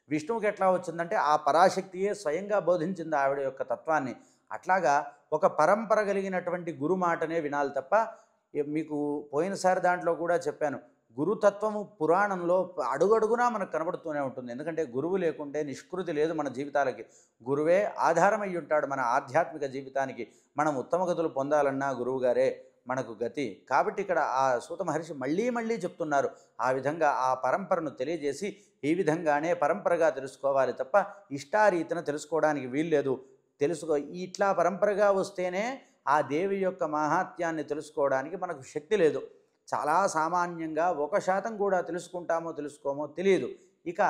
విష్ణువుకి ఎట్లా వచ్చిందంటే ఆ పరాశక్తియే స్వయంగా బోధించింది ఆవిడ యొక్క తత్వాన్ని. అట్లాగా ఒక పరంపర కలిగినటువంటి గురు మాటనే వినాలి తప్ప, మీకు పోయినసారి దాంట్లో కూడా చెప్పాను, గురుతత్వము పురాణంలో అడుగడుగునా మనకు కనబడుతూనే ఉంటుంది. ఎందుకంటే గురువు లేకుంటే నిష్కృతి లేదు మన జీవితాలకి. గురువే ఆధారమై ఉంటాడు మన ఆధ్యాత్మిక జీవితానికి. మనం ఉత్తమ గతులు పొందాలన్నా గురువుగారే మనకు గతి. కాబట్టి ఇక్కడ ఆ సూత మహర్షి మళ్ళీ చెప్తున్నారు. ఆ విధంగా ఆ పరంపరను తెలియజేసి ఈ విధంగానే పరంపరగా తెలుసుకోవాలి తప్ప ఇష్టారీతిన తెలుసుకోవడానికి వీల్లేదు. ఇట్లా పరంపరగా వస్తేనే ఆ దేవి యొక్క మహాత్యాన్ని తెలుసుకోవడానికి మనకు శక్తి లేదు. చాలా సామాన్యంగా 1% కూడా తెలుసుకోమో తెలియదు. ఇక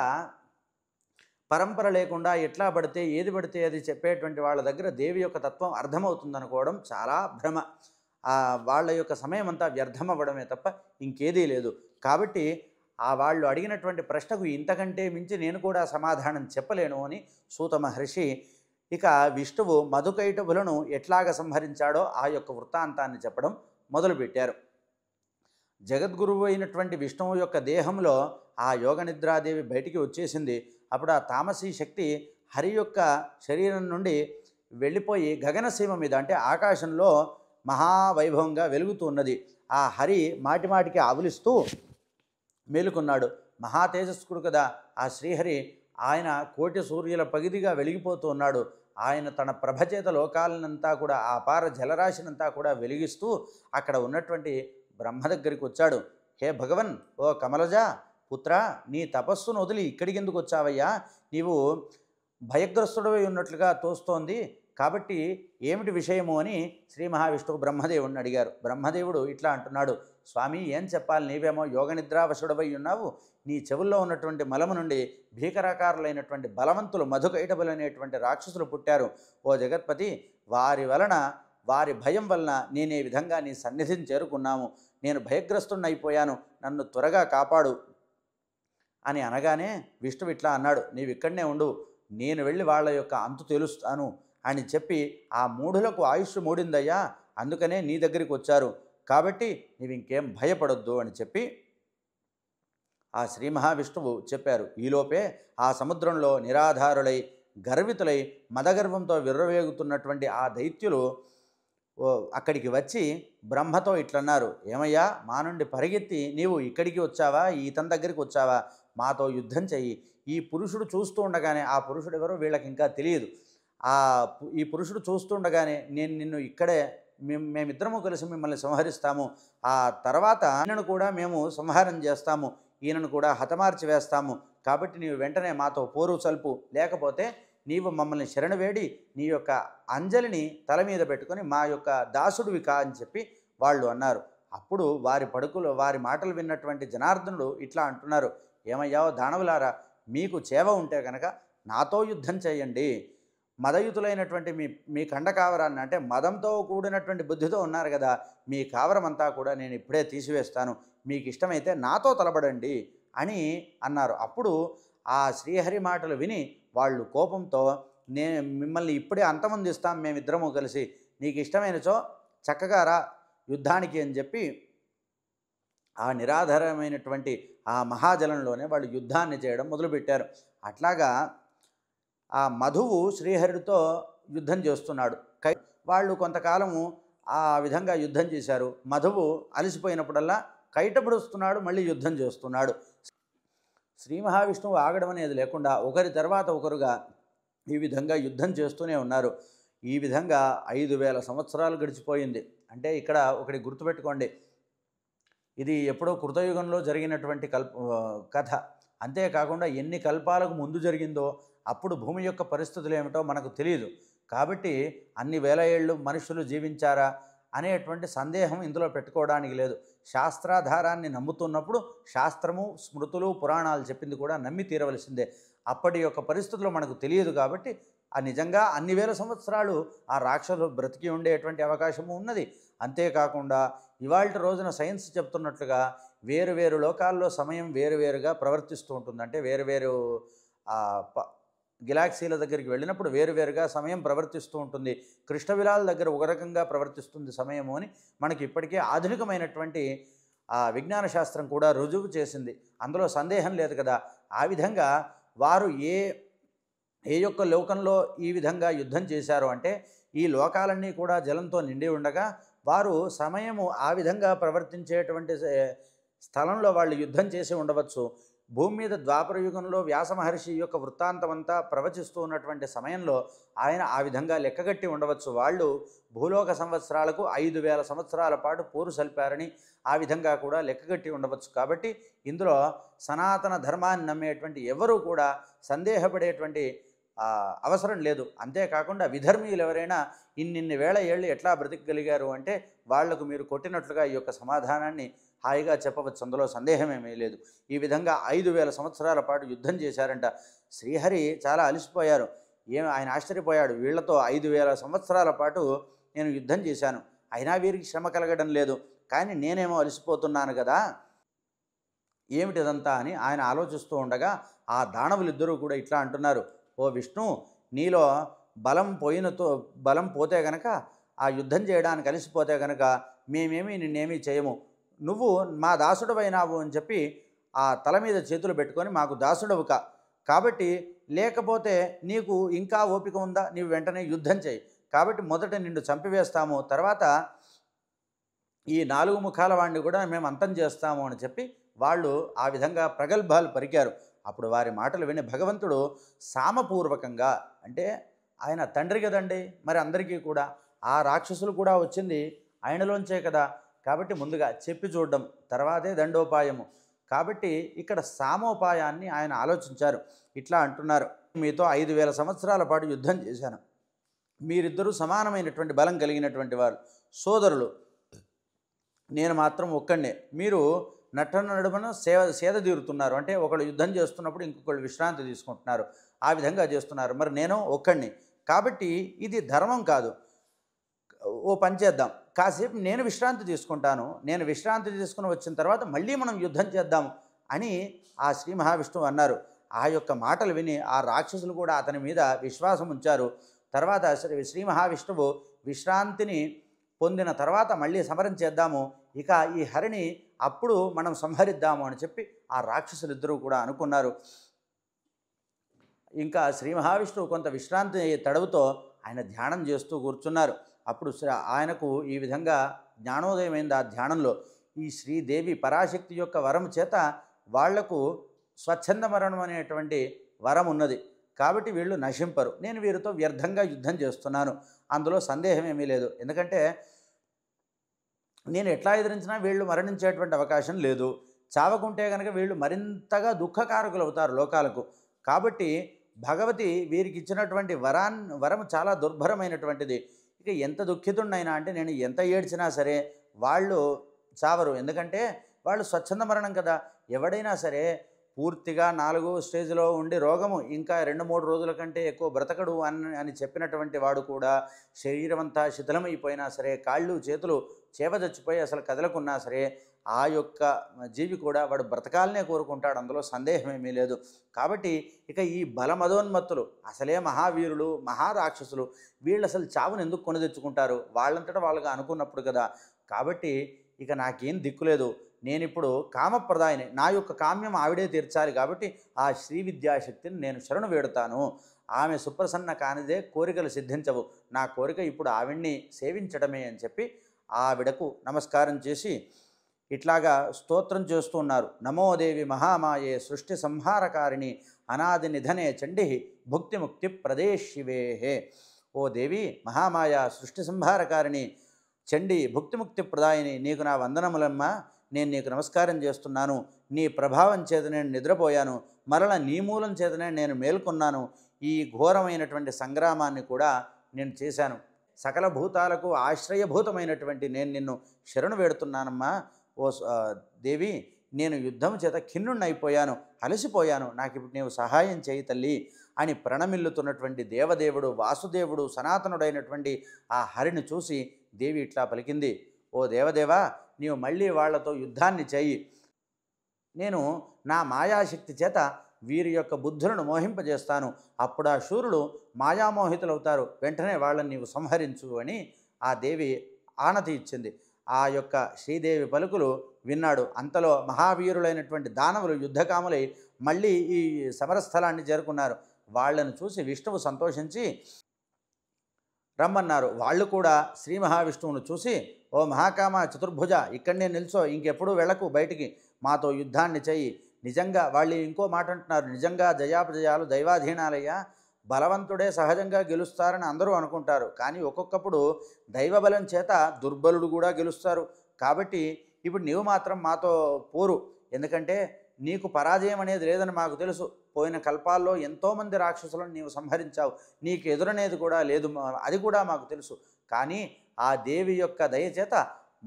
పరంపర లేకుండా ఎట్లా పడితే ఏది పడితే అది చెప్పేటువంటి వాళ్ళ దగ్గర దేవి యొక్క తత్వం అర్థమవుతుందనుకోవడం చాలా భ్రమ. వాళ్ళ యొక్క సమయం అంతా వ్యర్థమవ్వడమే తప్ప ఇంకేదీ లేదు. కాబట్టి వాళ్ళు అడిగినటువంటి ప్రశ్నకు ఇంతకంటే మించి నేను కూడా సమాధానం చెప్పలేను అని సూత మహర్షి ఇక విష్ణువు మధుకైటభులను ఎట్లాగ సంహరించాడో ఆ యొక్క వృత్తాంతాన్ని చెప్పడం మొదలుపెట్టారు. జగద్గురువు అయినటువంటి విష్ణువు యొక్క దేహంలో ఆ యోగనిద్రాదేవి బయటికి వచ్చేసింది. అప్పుడు ఆ తామసీ శక్తి హరి యొక్క శరీరం నుండి వెళ్ళిపోయి గగనసీమ మీద అంటే ఆకాశంలో మహావైభవంగా వెలుగుతూ ఉన్నది. ఆ హరి మాటిమాటికి ఆవులిస్తూ మేలుకున్నాడు. మహా తేజస్కుడు కదా ఆ శ్రీహరి. ఆయన కోటి సూర్యుల పగిదిగా వెలిగిపోతూ ఉన్నాడు. ఆయన తన ప్రభచేత లోకాలనంతా కూడా ఆ అపార జలరాశినంతా కూడా వెలిగిస్తూ అక్కడ ఉన్నటువంటి బ్రహ్మ దగ్గరికి వచ్చాడు. హే భగవన్, ఓ కమలజ పుత్ర, నీ తపస్సును వదిలి ఇక్కడికి ఎందుకు వచ్చావయ్యా? నీవు భయగ్రస్తుడవై ఉన్నట్లుగా తోస్తోంది, కాబట్టి ఏమిటి విషయము అని శ్రీ మహావిష్ణువు బ్రహ్మదేవుడిని అడిగారు. బ్రహ్మదేవుడు ఇట్లా అంటున్నాడు, స్వామి ఏం చెప్పాలి, నీవేమో యోగనిద్రావశుడవై ఉన్నావు. నీ చెవుల్లో ఉన్నటువంటి మలము నుండి భీకరాకారులైనటువంటి బలవంతులు మధుకైటబులు అనేటువంటి రాక్షసులు పుట్టారు. ఓ జగత్పతి, వారి భయం వలన నేను ఈ విధంగా నీ సన్నిధిని చేరుకున్నాము. నేను భయగ్రస్తుడిని అయిపోయాను, నన్ను త్వరగా కాపాడు అని అనగానే విష్ణువు ఇట్లా అన్నాడు, నీవు ఇక్కడనే ఉండు, నేను వెళ్ళి వాళ్ళ యొక్క అంతు తెలుస్తాను అని చెప్పి, ఆ మూఢులకు ఆయుష్ మూడిందయ్యా, అందుకనే నీ దగ్గరికి వచ్చారు, కాబట్టి నీవు ఇంకేం భయపడొద్దు అని చెప్పి ఆ శ్రీ మహావిష్ణువు చెప్పారు. ఈలోపే ఆ సముద్రంలో నిరాధారులై గర్వితులై మదగర్వంతో విర్రవేగుతున్నటువంటి ఆ దైత్యులు అక్కడికి వచ్చి బ్రహ్మతో ఇట్లన్నారు, ఏమయ్యా, మా నుండి పరిగెత్తి నీవు ఇక్కడికి వచ్చావా, ఇతని దగ్గరికి వచ్చావా, మాతో యుద్ధం చెయ్యి. ఈ పురుషుడు చూస్తూ ఉండగానే, ఆ పురుషుడు ఎవరో వీళ్ళకి ఇంకా తెలియదు, ఈ పురుషుడు చూస్తూ ఉండగానే నేను నిన్ను ఇక్కడే మేమిద్దరము కలిసి మిమ్మల్ని సంహరిస్తాము, ఆ తర్వాత ఈయనను కూడా మేము సంహారం చేస్తాము, ఈయనను కూడా హతమార్చి వేస్తాము, కాబట్టి నీవు వెంటనే మాతో పోరు సల్పు, లేకపోతే నీవు మమ్మల్ని శరణు వేడి నీ యొక్క అంజలిని తల మీద పెట్టుకొని మా యొక్క దాసుడివి కా అని చెప్పి వాళ్ళు అన్నారు. అప్పుడు వారి మాటలు విన్నటువంటి జనార్దనుడు ఇట్లా అంటున్నారు, ఏమయ్యావో దానవులారా, మీకు చేవ ఉంటే కనుక నాతో యుద్ధం చేయండి. మదయుతులైనటువంటి మీ కండకావరాన్ని, అంటే మదంతో కూడినటువంటి బుద్ధితో ఉన్నారు కదా, మీ కావరం అంతా కూడా నేను ఇప్పుడే తీసివేస్తాను, మీకు ఇష్టమైతే నాతో తలబడండి అని అన్నారు. అప్పుడు ఆ శ్రీహరి మాటలు విని వాళ్ళు కోపంతో, మిమ్మల్ని ఇప్పుడే అంతమొందిస్తాం మేమిద్దరము కలిసి, నీకు ఇష్టమైనచో చక్కగా రా యుద్ధానికి అని చెప్పి ఆ నిరాధారమైనటువంటి ఆ మహాజలంలోనే వాళ్ళు యుద్ధాన్ని చేయడం మొదలుపెట్టారు. అట్లాగా ఆ మధువు శ్రీహరితో యుద్ధం చేస్తున్నాడు. వాళ్ళు కొంతకాలము ఆ విధంగా యుద్ధం చేశారు. మధువు అలసిపోయినప్పుడల్లా కైటపడుస్తున్నాడు, మళ్ళీ యుద్ధం చేస్తున్నాడు. శ్రీ మహావిష్ణువు ఆగడం అనేది లేకుండా ఒకరి తర్వాత ఒకరుగా ఈ విధంగా యుద్ధం చేస్తూనే ఉన్నారు. ఈ విధంగా 5000 సంవత్సరాలు గడిచిపోయింది. అంటే ఇక్కడ ఒకటి గుర్తుపెట్టుకోండి, ఇది ఎప్పుడో కృతయుగంలో జరిగినటువంటి కథ. అంతేకాకుండా ఎన్ని కల్పాలకు ముందు జరిగిందో, అప్పుడు భూమి యొక్క పరిస్థితులు ఏమిటో మనకు తెలియదు. కాబట్టి అన్ని వేల ఏళ్ళు మనుషులు జీవించారా అనేటువంటి సందేహం ఇందులో పెట్టుకోవడానికి లేదు. శాస్త్రాధారాన్ని నమ్ముతున్నప్పుడు శాస్త్రము, స్మృతులు, పురాణాలు చెప్పింది కూడా నమ్మి తీరవలసిందే. అప్పటి యొక్క పరిస్థితులు మనకు తెలియదు కాబట్టి నిజంగా అన్ని వేల సంవత్సరాలు ఆ రాక్షసులు బ్రతికి ఉండేటువంటి అవకాశము ఉన్నది. అంతేకాకుండా ఇవాళ రోజున సైన్స్ చెప్తున్నట్లుగా వేరు లోకాల్లో సమయం వేరువేరుగా ప్రవర్తిస్తూ ఉంటుంది. అంటే వేరువేరు గెలాక్సీల దగ్గరికి వెళ్ళినప్పుడు వేరువేరుగా సమయం ప్రవర్తిస్తూ ఉంటుంది. కృష్ణవిలాల దగ్గర ఒక రకంగా ప్రవర్తిస్తుంది సమయము అని మనకి ఇప్పటికే ఆధునికమైనటువంటి విజ్ఞాన శాస్త్రం కూడా రుజువు చేసింది. అందులో సందేహం లేదు కదా. ఆ విధంగా వారు ఏ యొక్క లోకంలో ఈ విధంగా యుద్ధం చేశారు అంటే, ఈ లోకాలన్నీ కూడా జలంతో నిండి ఉండగా వారు సమయము ఆ విధంగా ప్రవర్తించేటువంటి స్థలంలో వాళ్ళు యుద్ధం చేసి ఉండవచ్చు. భూమి మీద ద్వాపర యుగంలో వ్యాస మహర్షి యొక్క వృత్తాంతమంతా ప్రవచిస్తూ ఉన్నటువంటి సమయంలో ఆయన ఆ విధంగా లెక్కగట్టి ఉండవచ్చు. వాళ్ళు భూలోక సంవత్సరాలకు 5000 సంవత్సరాల పాటు పోరు సల్పారని ఆ విధంగా కూడా లెక్కగట్టి ఉండవచ్చు. కాబట్టి ఇందులో సనాతన ధర్మాన్ని నమ్మేటువంటి ఎవరూ కూడా సందేహపడేటువంటి అవసరం లేదు. అంతేకాకుండా విధర్మీయులు ఎవరైనా ఇన్నిన్ని వేల ఏళ్ళు ఎట్లా బ్రతికగలిగారు అంటే వాళ్లకు మీరు కొట్టినట్లుగా ఈ యొక్క సమాధానాన్ని హాయిగా చెప్పవచ్చు, అందులో సందేహమేమీ లేదు. ఈ విధంగా 5000 సంవత్సరాల పాటు యుద్ధం చేశారంట. శ్రీహరి చాలా అలసిపోయారు. ఆయన ఆశ్చర్యపోయాడు, వీళ్లతో 5000 సంవత్సరాల పాటు నేను యుద్ధం చేశాను, అయినా వీరికి శ్రమ కలగడం లేదు, కానీ నేనేమో అలసిపోతున్నాను కదా, ఏమిటిదంతా అని ఆయన ఆలోచిస్తూ ఉండగా ఆ దానవులిద్దరూ కూడా ఇట్లా అంటున్నారు, ఓ విష్ణు, నీలో బలం పోతే గనక, ఆ యుద్ధం చేయడానికి అలసిపోతే గనక మేమేమీ నిన్నేమీ చేయము, నువ్వు మా దాసుడవైనావు అని చెప్పి ఆ తల మీద చేతులు పెట్టుకొని మాకు దాసుడవు కాబట్టి, లేకపోతే నీకు ఇంకా ఓపిక ఉందా, నీవు వెంటనే యుద్ధం చేయి, కాబట్టి మొదట నిన్ను చంపివేస్తాము, తర్వాత ఈ 4 ముఖాల వాడిని కూడా మేము అంతం చేస్తాము అని చెప్పి వాళ్ళు ఆ విధంగా ప్రగల్భాలు పలికారు. అప్పుడు వారి మాటలు విని భగవంతుడు సామపూర్వకంగా, అంటే ఆయన తండ్రి కదండి, మరి అందరికీ కూడా ఆ రాక్షసులు కూడా వచ్చింది ఆయనలోంచే కదా, కాబట్టి ముందుగా చెప్పి చూడడం తర్వాతే దండోపాయము, కాబట్టి ఇక్కడ సామోపాయాన్ని ఆయన ఆలోచించారు. ఇట్లా అంటున్నారు, మీతో 5000 సంవత్సరాల పాటు యుద్ధం చేశాను, మీరిద్దరూ సమానమైనటువంటి బలం కలిగినటువంటి వారు, సోదరులు, నేను మాత్రం ఒక్కడే, మీరు నడుమన సేద తీరుతున్నారు, అంటే ఒకళ్ళు యుద్ధం చేస్తున్నప్పుడు ఇంకొకళ్ళు విశ్రాంతి తీసుకుంటున్నారు, ఆ విధంగా చేస్తున్నారు, మరి నేను ఒక్కడిని, కాబట్టి ఇది ధర్మం కాదు, ఓ పని చేద్దాం, కాసేపు నేను విశ్రాంతి తీసుకుంటాను, నేను విశ్రాంతి తీసుకుని వచ్చిన తర్వాత మళ్ళీ మనం యుద్ధం చేద్దాం అని ఆ శ్రీ మహావిష్ణువు అన్నారు. ఆ యొక్క మాటలు విని ఆ రాక్షసులు కూడా అతని మీద విశ్వాసం ఉంచారు. తర్వాత శ్రీ మహావిష్ణువు విశ్రాంతిని పొందిన తర్వాత మళ్ళీ సమరం చేద్దాము, ఇక ఈ హరిని అప్పుడు మనం సంహరిద్దాము అని చెప్పి ఆ రాక్షసులిద్దరూ కూడా అనుకున్నారు. ఇంకా శ్రీ మహావిష్ణువు కొంత విశ్రాంతి తడవుతో ఆయన ధ్యానం చేస్తూ కూర్చున్నారు. అప్పుడు ఆయనకు ఈ విధంగా జ్ఞానోదయమైంది. ఆ ధ్యానంలో ఈ శ్రీదేవి పరాశక్తి యొక్క వరం చేత వాళ్లకు స్వచ్ఛంద మరణం అనేటువంటి వరం ఉన్నది, కాబట్టి వీళ్ళు నశింపరు, నేను వీరితో వ్యర్థంగా యుద్ధం చేస్తున్నాను, అందులో సందేహం ఏమీ లేదు, ఎందుకంటే నేను ఎట్లా ఎదిరించినా వీళ్ళు మరణించేటువంటి అవకాశం లేదు, చావకుంటే కనుక వీళ్ళు మరింతగా దుఃఖకారకులు అవుతారు లోకాలకు, కాబట్టి భగవతి వీరికి ఇచ్చినటువంటి వరం చాలా దుర్భరమైనటువంటిది, ఇక ఎంత దుఃఖితుడినైనా అంటే నేను ఎంత ఏడ్చినా సరే వాళ్ళు చావరు, ఎందుకంటే వాళ్ళు స్వచ్ఛంద మరణం కదా, ఎవడైనా సరే పూర్తిగా 4వ స్టేజ్లో ఉండి రోగము ఇంకా 2-3 రోజుల కంటే ఎక్కువ బ్రతకడు అని చెప్పినటువంటి వాడు కూడా శరీరం అంతా శిథిలమైపోయినా సరే, కాళ్ళు చేతులు చేవదచ్చిపోయి అసలు కదలకున్నా సరే ఆ యొక్క జీవి కూడా వాడు బ్రతకాలనే కోరుకుంటాడు, అందులో సందేహమేమీ లేదు. కాబట్టి ఇక ఈ బలమదోన్మత్తులు అసలే మహావీరులు మహారాక్షసులు, వీళ్ళు అసలు చావును ఎందుకు కొని తెచ్చుకుంటారు, వాళ్ళంతటా వాళ్ళుగా అనుకున్నప్పుడు కదా, కాబట్టి ఇక నాకేం దిక్కులేదు, నేనిప్పుడు కామప్రదాయిని, నా యొక్క కామ్యం ఆవిడే తీర్చాలి, కాబట్టి ఆ శ్రీ విద్యాశక్తిని నేను శరణు వేడుతాను, ఆమె సుప్రసన్న కానిదే కోరికలు సిద్ధించవు, నా కోరిక ఇప్పుడు ఆవిడ్ని సేవించడమే అని చెప్పి ఆవిడకు నమస్కారం చేసి ఇట్లాగా స్తోత్రం చేస్తూ ఉన్నారు. నమోదేవి మహామాయే సృష్టి సంహారకారిణి అనాది నిధనే చండి భుక్తి ముక్తి ప్రదేశివేహే. ఓ దేవి మహామాయ సృష్టి సంహారకారిణి చండి భుక్తిముక్తి ప్రదాయిని, నీకు నా వందనములమ్మా, నేను నీకు నమస్కారం చేస్తున్నాను, నీ ప్రభావం చేత నేను నిద్రపోయాను, మరల నీ మూలం చేతనే నేను మేల్కొన్నాను, ఈ ఘోరమైనటువంటి సంగ్రామాన్ని కూడా నేను చేశాను, సకల భూతాలకు ఆశ్రయభూతమైనటువంటి నేను నిన్ను శరణు వేడుతున్నానమ్మా. ఓ దేవి, నేను యుద్ధం చేత ఖిన్నుణ్ణైపోయాను, అలసిపోయాను, నాకు ఇప్పుడు నీవు సహాయం చేయి తల్లి అని ప్రణమిల్లుతున్నటువంటి దేవదేవుడు వాసుదేవుడు సనాతనుడైనటువంటి ఆ హరిని చూసి దేవి ఇట్లా పలికింది, ఓ దేవదేవా, నీవు మళ్ళీ వాళ్లతో యుద్ధాన్ని చేయి, నేను నా మాయాశక్తి చేత వీరి యొక్క బుద్ధులను మోహింపజేస్తాను, అప్పుడు ఆ శూరులు మాయామోహితులవుతారు, వెంటనే వాళ్ళని నీవు సంహరించు అని ఆ దేవి ఆనతి ఇచ్చింది. ఆ యొక్క శ్రీదేవి పలుకులు విన్నాడు. అంతలో మహావీరులైనటువంటి దానవులు యుద్ధకాములై మళ్ళీ ఈ సమరస్థలాన్ని చేరుకున్నారు. వాళ్లను చూసి విష్ణువు సంతోషించి రమ్మన్నారు. వాళ్ళు కూడా శ్రీ మహావిష్ణువును చూసి, ఓ మహాకామ చతుర్భుజ, ఇక్కడనే నిల్చో, ఇంకెప్పుడూ వెళ్ళకు బయటికి, మాతో యుద్ధాన్ని చెయ్యి. నిజంగా వాళ్ళు ఇంకో మాట అంటున్నారు, నిజంగా జయాపజయాలు దైవాధీనాలయ్యా, బలవంతుడే సహజంగా గెలుస్తారని అందరూ అనుకుంటారు, కానీ ఒక్కొక్కప్పుడు దైవబలం చేత దుర్బలుడు కూడా గెలుస్తారు, కాబట్టి ఇప్పుడు నీవు మాత్రం మాతో పోరు, ఎందుకంటే నీకు పరాజయం అనేది లేదని మాకు తెలుసు, పోయిన కల్పాల్లో ఎంతోమంది రాక్షసులను నీవు సంహరించావు, నీకు ఎదురనేది కూడా లేదు, అది కూడా మాకు తెలుసు, కానీ ఆ దేవి యొక్క దయచేత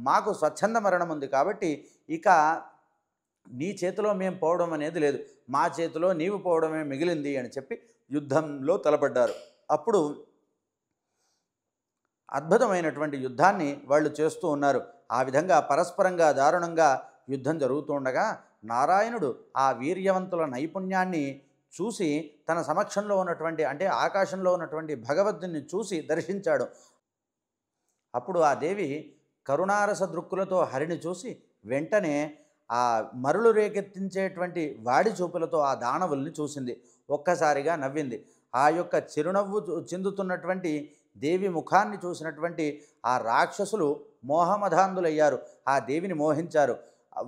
మాకు స్వచ్ఛంద మరణం ఉంది, కాబట్టి ఇక నీ చేతిలో మేము పోవడం అనేది లేదు, మా చేతిలో నీవు పోవడమే మిగిలింది అని చెప్పి యుద్ధంలో తలపడ్డారు. అప్పుడు అద్భుతమైనటువంటి యుద్ధాన్ని వాళ్ళు చేస్తూ ఉన్నారు. ఆ విధంగా పరస్పరంగా దారుణంగా యుద్ధం జరుగుతూ ఉండగా నారాయణుడు ఆ వీర్యవంతుల నైపుణ్యాన్ని చూసి తన సమక్షంలో ఉన్నటువంటి అంటే ఆకాశంలో ఉన్నటువంటి భగవద్ని చూసి దర్శించాడు. అప్పుడు ఆ దేవి కరుణారస దృక్కులతో హరిని చూసి వెంటనే ఆ మరులు రేకెత్తించేటువంటి వాడి చూపులతో ఆ దానవుల్ని చూసింది. ఒక్కసారిగా నవ్వింది. ఆ యొక్క చిరునవ్వు చిందుతున్నటువంటి దేవి ముఖాన్ని చూసినటువంటి ఆ రాక్షసులు మోహమధాంధులయ్యారు. ఆ దేవిని మోహించారు.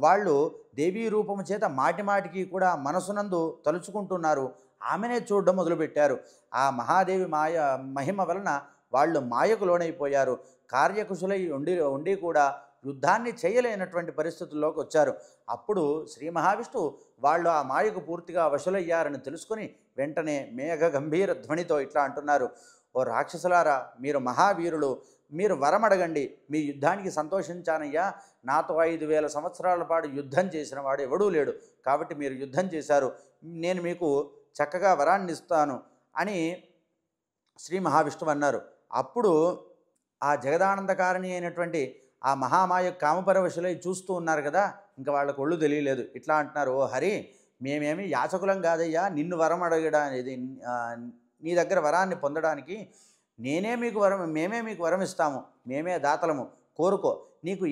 వాళ్ళు దేవీ రూపము చేత మాటిమాటికి కూడా మనసునందు తలుచుకుంటున్నారు. ఆమెనే చూడడం మొదలుపెట్టారు. ఆ మహాదేవి మహిమ వలన వాళ్ళు మాయకు లోనైపోయారు. కార్యకుశులై ఉండి కూడా యుద్ధాన్ని చేయలేనటువంటి పరిస్థితుల్లోకి వచ్చారు. అప్పుడు శ్రీ మహావిష్ణువు వాళ్ళు ఆ మాయకు పూర్తిగా వశులయ్యారని తెలుసుకొని వెంటనే మేఘ గంభీర ధ్వనితో ఇట్లా అంటున్నారు, ఓ రాక్షసులారా, మీరు మహావీరులు, మీరు వరం అడగండి, మీ యుద్ధానికి సంతోషించానయ్యా. నాతో 5000 సంవత్సరాల పాటు యుద్ధం చేసిన వాడు ఎవడూ లేడు, కాబట్టి మీరు యుద్ధం చేశారు, నేను మీకు చక్కగా వరాన్ని ఇస్తాను అని శ్రీ మహావిష్ణువు అన్నారు. అప్పుడు ఆ జగదానందకారిణి అయినటువంటి ఆ మహామాయ కామపరవశులై చూస్తూ ఉన్నారు కదా, ఇంకా వాళ్ళకు ఒళ్ళు తెలియలేదు. ఇట్లా అంటున్నారు, ఓ హరి, మేమేమి యాచకులం కాదయ్యా, నిన్ను వరం అడగడానికి, నీ దగ్గర వరాన్ని పొందడానికి మేమే మీకు వరం ఇస్తాము, మేమే దాతలము, కోరుకో. నీకు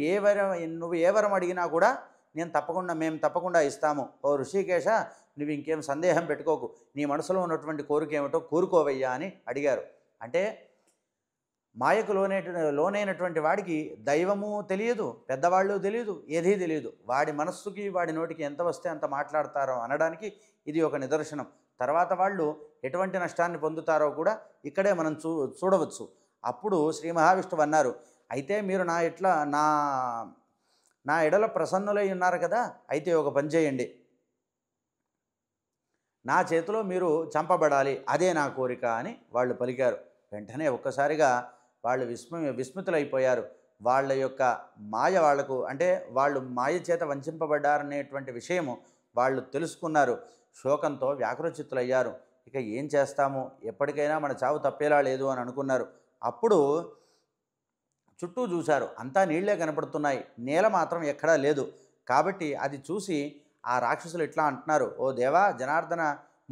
నువ్వు ఏ వరం అడిగినా కూడా మేము తప్పకుండా ఇస్తాము. ఓ ఋషికేశ, నువ్వు ఇంకేం సందేహం పెట్టుకోకు, నీ మనసులో ఉన్నటువంటి కోరిక ఏమిటో కోరుకోవయ్యా అని అడిగారు. అంటే మాయకు లోనైనటువంటి వాడికి దైవము తెలియదు, పెద్దవాళ్ళు తెలియదు, ఏదీ తెలియదు. వాడి మనస్సుకి వాడి నోటికి ఎంత వస్తే అంత మాట్లాడతారో అనడానికి ఇది ఒక నిదర్శనం. తర్వాత వాళ్ళు ఎటువంటి నష్టాన్ని పొందుతారో కూడా ఇక్కడే మనం చూడవచ్చు. అప్పుడు శ్రీ మహావిష్ణువు అన్నారు, అయితే మీరు నా ఎడల ప్రసన్నులై ఉన్నారు కదా, అయితే ఒక పని చేయండి, నా చేతిలో మీరు చంపబడాలి, అదే నా కోరిక అని వాళ్ళు పలికారు. వెంటనే ఒక్కసారిగా వాళ్ళు విస్మితులైపోయారు. వాళ్ళ యొక్క మాయ వాళ్లకు, అంటే వాళ్ళు మాయ చేత వంచింపబడ్డారనేటువంటి విషయము వాళ్ళు తెలుసుకున్నారు. శోకంతో వ్యాకులచిత్తులయ్యారు. ఇక ఏం చేస్తాము, ఎప్పటికైనా మన చావు తప్పేలా లేదు అని అనుకున్నారు. అప్పుడు చుట్టూ చూశారు, అంతా నీళ్లే కనపడుతున్నాయి, నేల మాత్రం ఎక్కడా లేదు. కాబట్టి అది చూసి ఆ రాక్షసులు ఇట్లా అంటున్నారు, ఓ దేవా జనార్దన,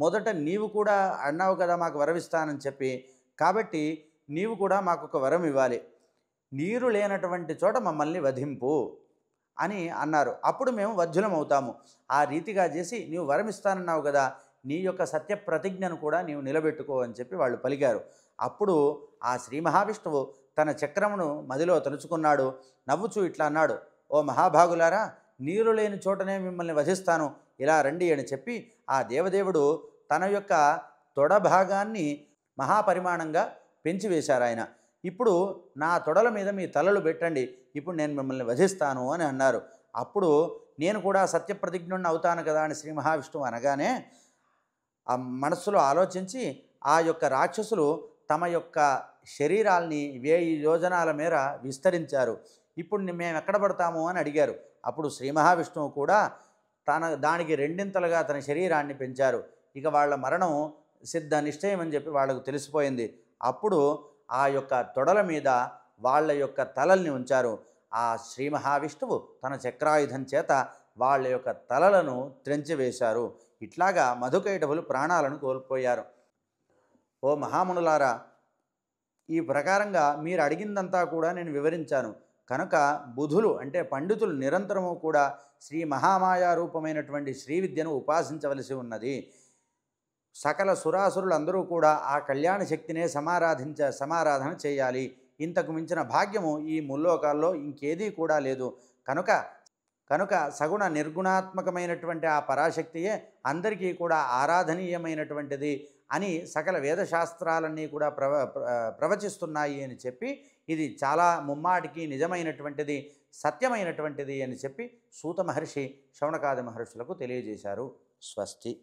మొదట నీవు కూడా అన్నావు కదా మాకు వరమిస్తానని చెప్పి, కాబట్టి నీవు కూడా మాకు ఒక వరం ఇవ్వాలి, నీరు లేనటువంటి చోట మమ్మల్ని వధింపు అని అన్నారు. అప్పుడు మేము వధ్యులం అవుతాము. ఆ రీతిగా చేసి నీవు వరం ఇస్తానన్నావు కదా, నీ యొక్క సత్య ప్రతిజ్ఞను కూడా నీవు నిలబెట్టుకో అని చెప్పి వాళ్ళు పలికారు. అప్పుడు ఆ శ్రీ మహావిష్ణువు తన చక్రమును మదిలో తలుచుకున్నాడు. నవ్వుచూ ఇట్లా అన్నాడు, ఓ మహాభాగులారా, నీరు లేని చోటనే మిమ్మల్ని వధిస్తాను, ఇలా రండి అని చెప్పి ఆ దేవదేవుడు తన యొక్క తొడ భాగాన్ని మహాపరిమాణంగా పెంచివేశారు ఆయన. ఇప్పుడు నా తొడల మీద మీ తలలు పెట్టండి, ఇప్పుడు నేను మిమ్మల్ని వధిస్తాను అని అన్నారు. అప్పుడు నేను కూడా సత్యప్రతిజ్ఞుడిని అవుతాను కదా అని శ్రీ మహావిష్ణువు అనగానే ఆ మనస్సులో ఆలోచించి ఆ యొక్క రాక్షసులు తమ యొక్క శరీరాల్ని 1000 యోజనాల మేర విస్తరించారు. ఇప్పుడు మేము ఎక్కడ పడతాము అని అడిగారు. అప్పుడు శ్రీ మహావిష్ణువు కూడా దానికి రెండింతలుగా తన శరీరాన్ని పెంచారు. ఇక వాళ్ళ మరణం సిద్ధ నిశ్చయం అని చెప్పి వాళ్ళకు తెలిసిపోయింది. అప్పుడు ఆ యొక్క తొడల మీద వాళ్ళ యొక్క తలల్ని ఉంచారు. ఆ శ్రీ మహావిష్ణువు తన చక్రాయుధం చేత వాళ్ళ యొక్క తలలను త్రెంచివేశారు. ఇట్లాగా మధుకైటవులు ప్రాణాలను కోల్పోయారు. ఓ మహామునులారా, ఈ ప్రకారంగా మీరు అడిగిందంతా కూడా నేను వివరించాను కనుక బుధులు అంటే పండితులు నిరంతరము కూడా శ్రీ మహామాయా రూపమైనటువంటి శ్రీ విద్యను ఉపాసించవలసి ఉన్నది. సకల సురాసురులందరూ కూడా ఆ కళ్యాణ శక్తినే సమారాధన చేయాలి. ఇంతకు మించిన భాగ్యము ఈ ముల్లోకాల్లో ఇంకేదీ కూడా లేదు. కనుక సగుణ నిర్గుణాత్మకమైనటువంటి ఆ పరాశక్తియే అందరికీ కూడా ఆరాధనీయమైనటువంటిది అని సకల వేదశాస్త్రాలన్నీ కూడా ప్రవచిస్తున్నాయి అని చెప్పి, ఇది చాలా ముమ్మాటికి నిజమైనటువంటిది, సత్యమైనటువంటిది అని చెప్పి సూత మహర్షి శౌనకాది మహర్షులకు తెలియజేశారు. స్వస్తి.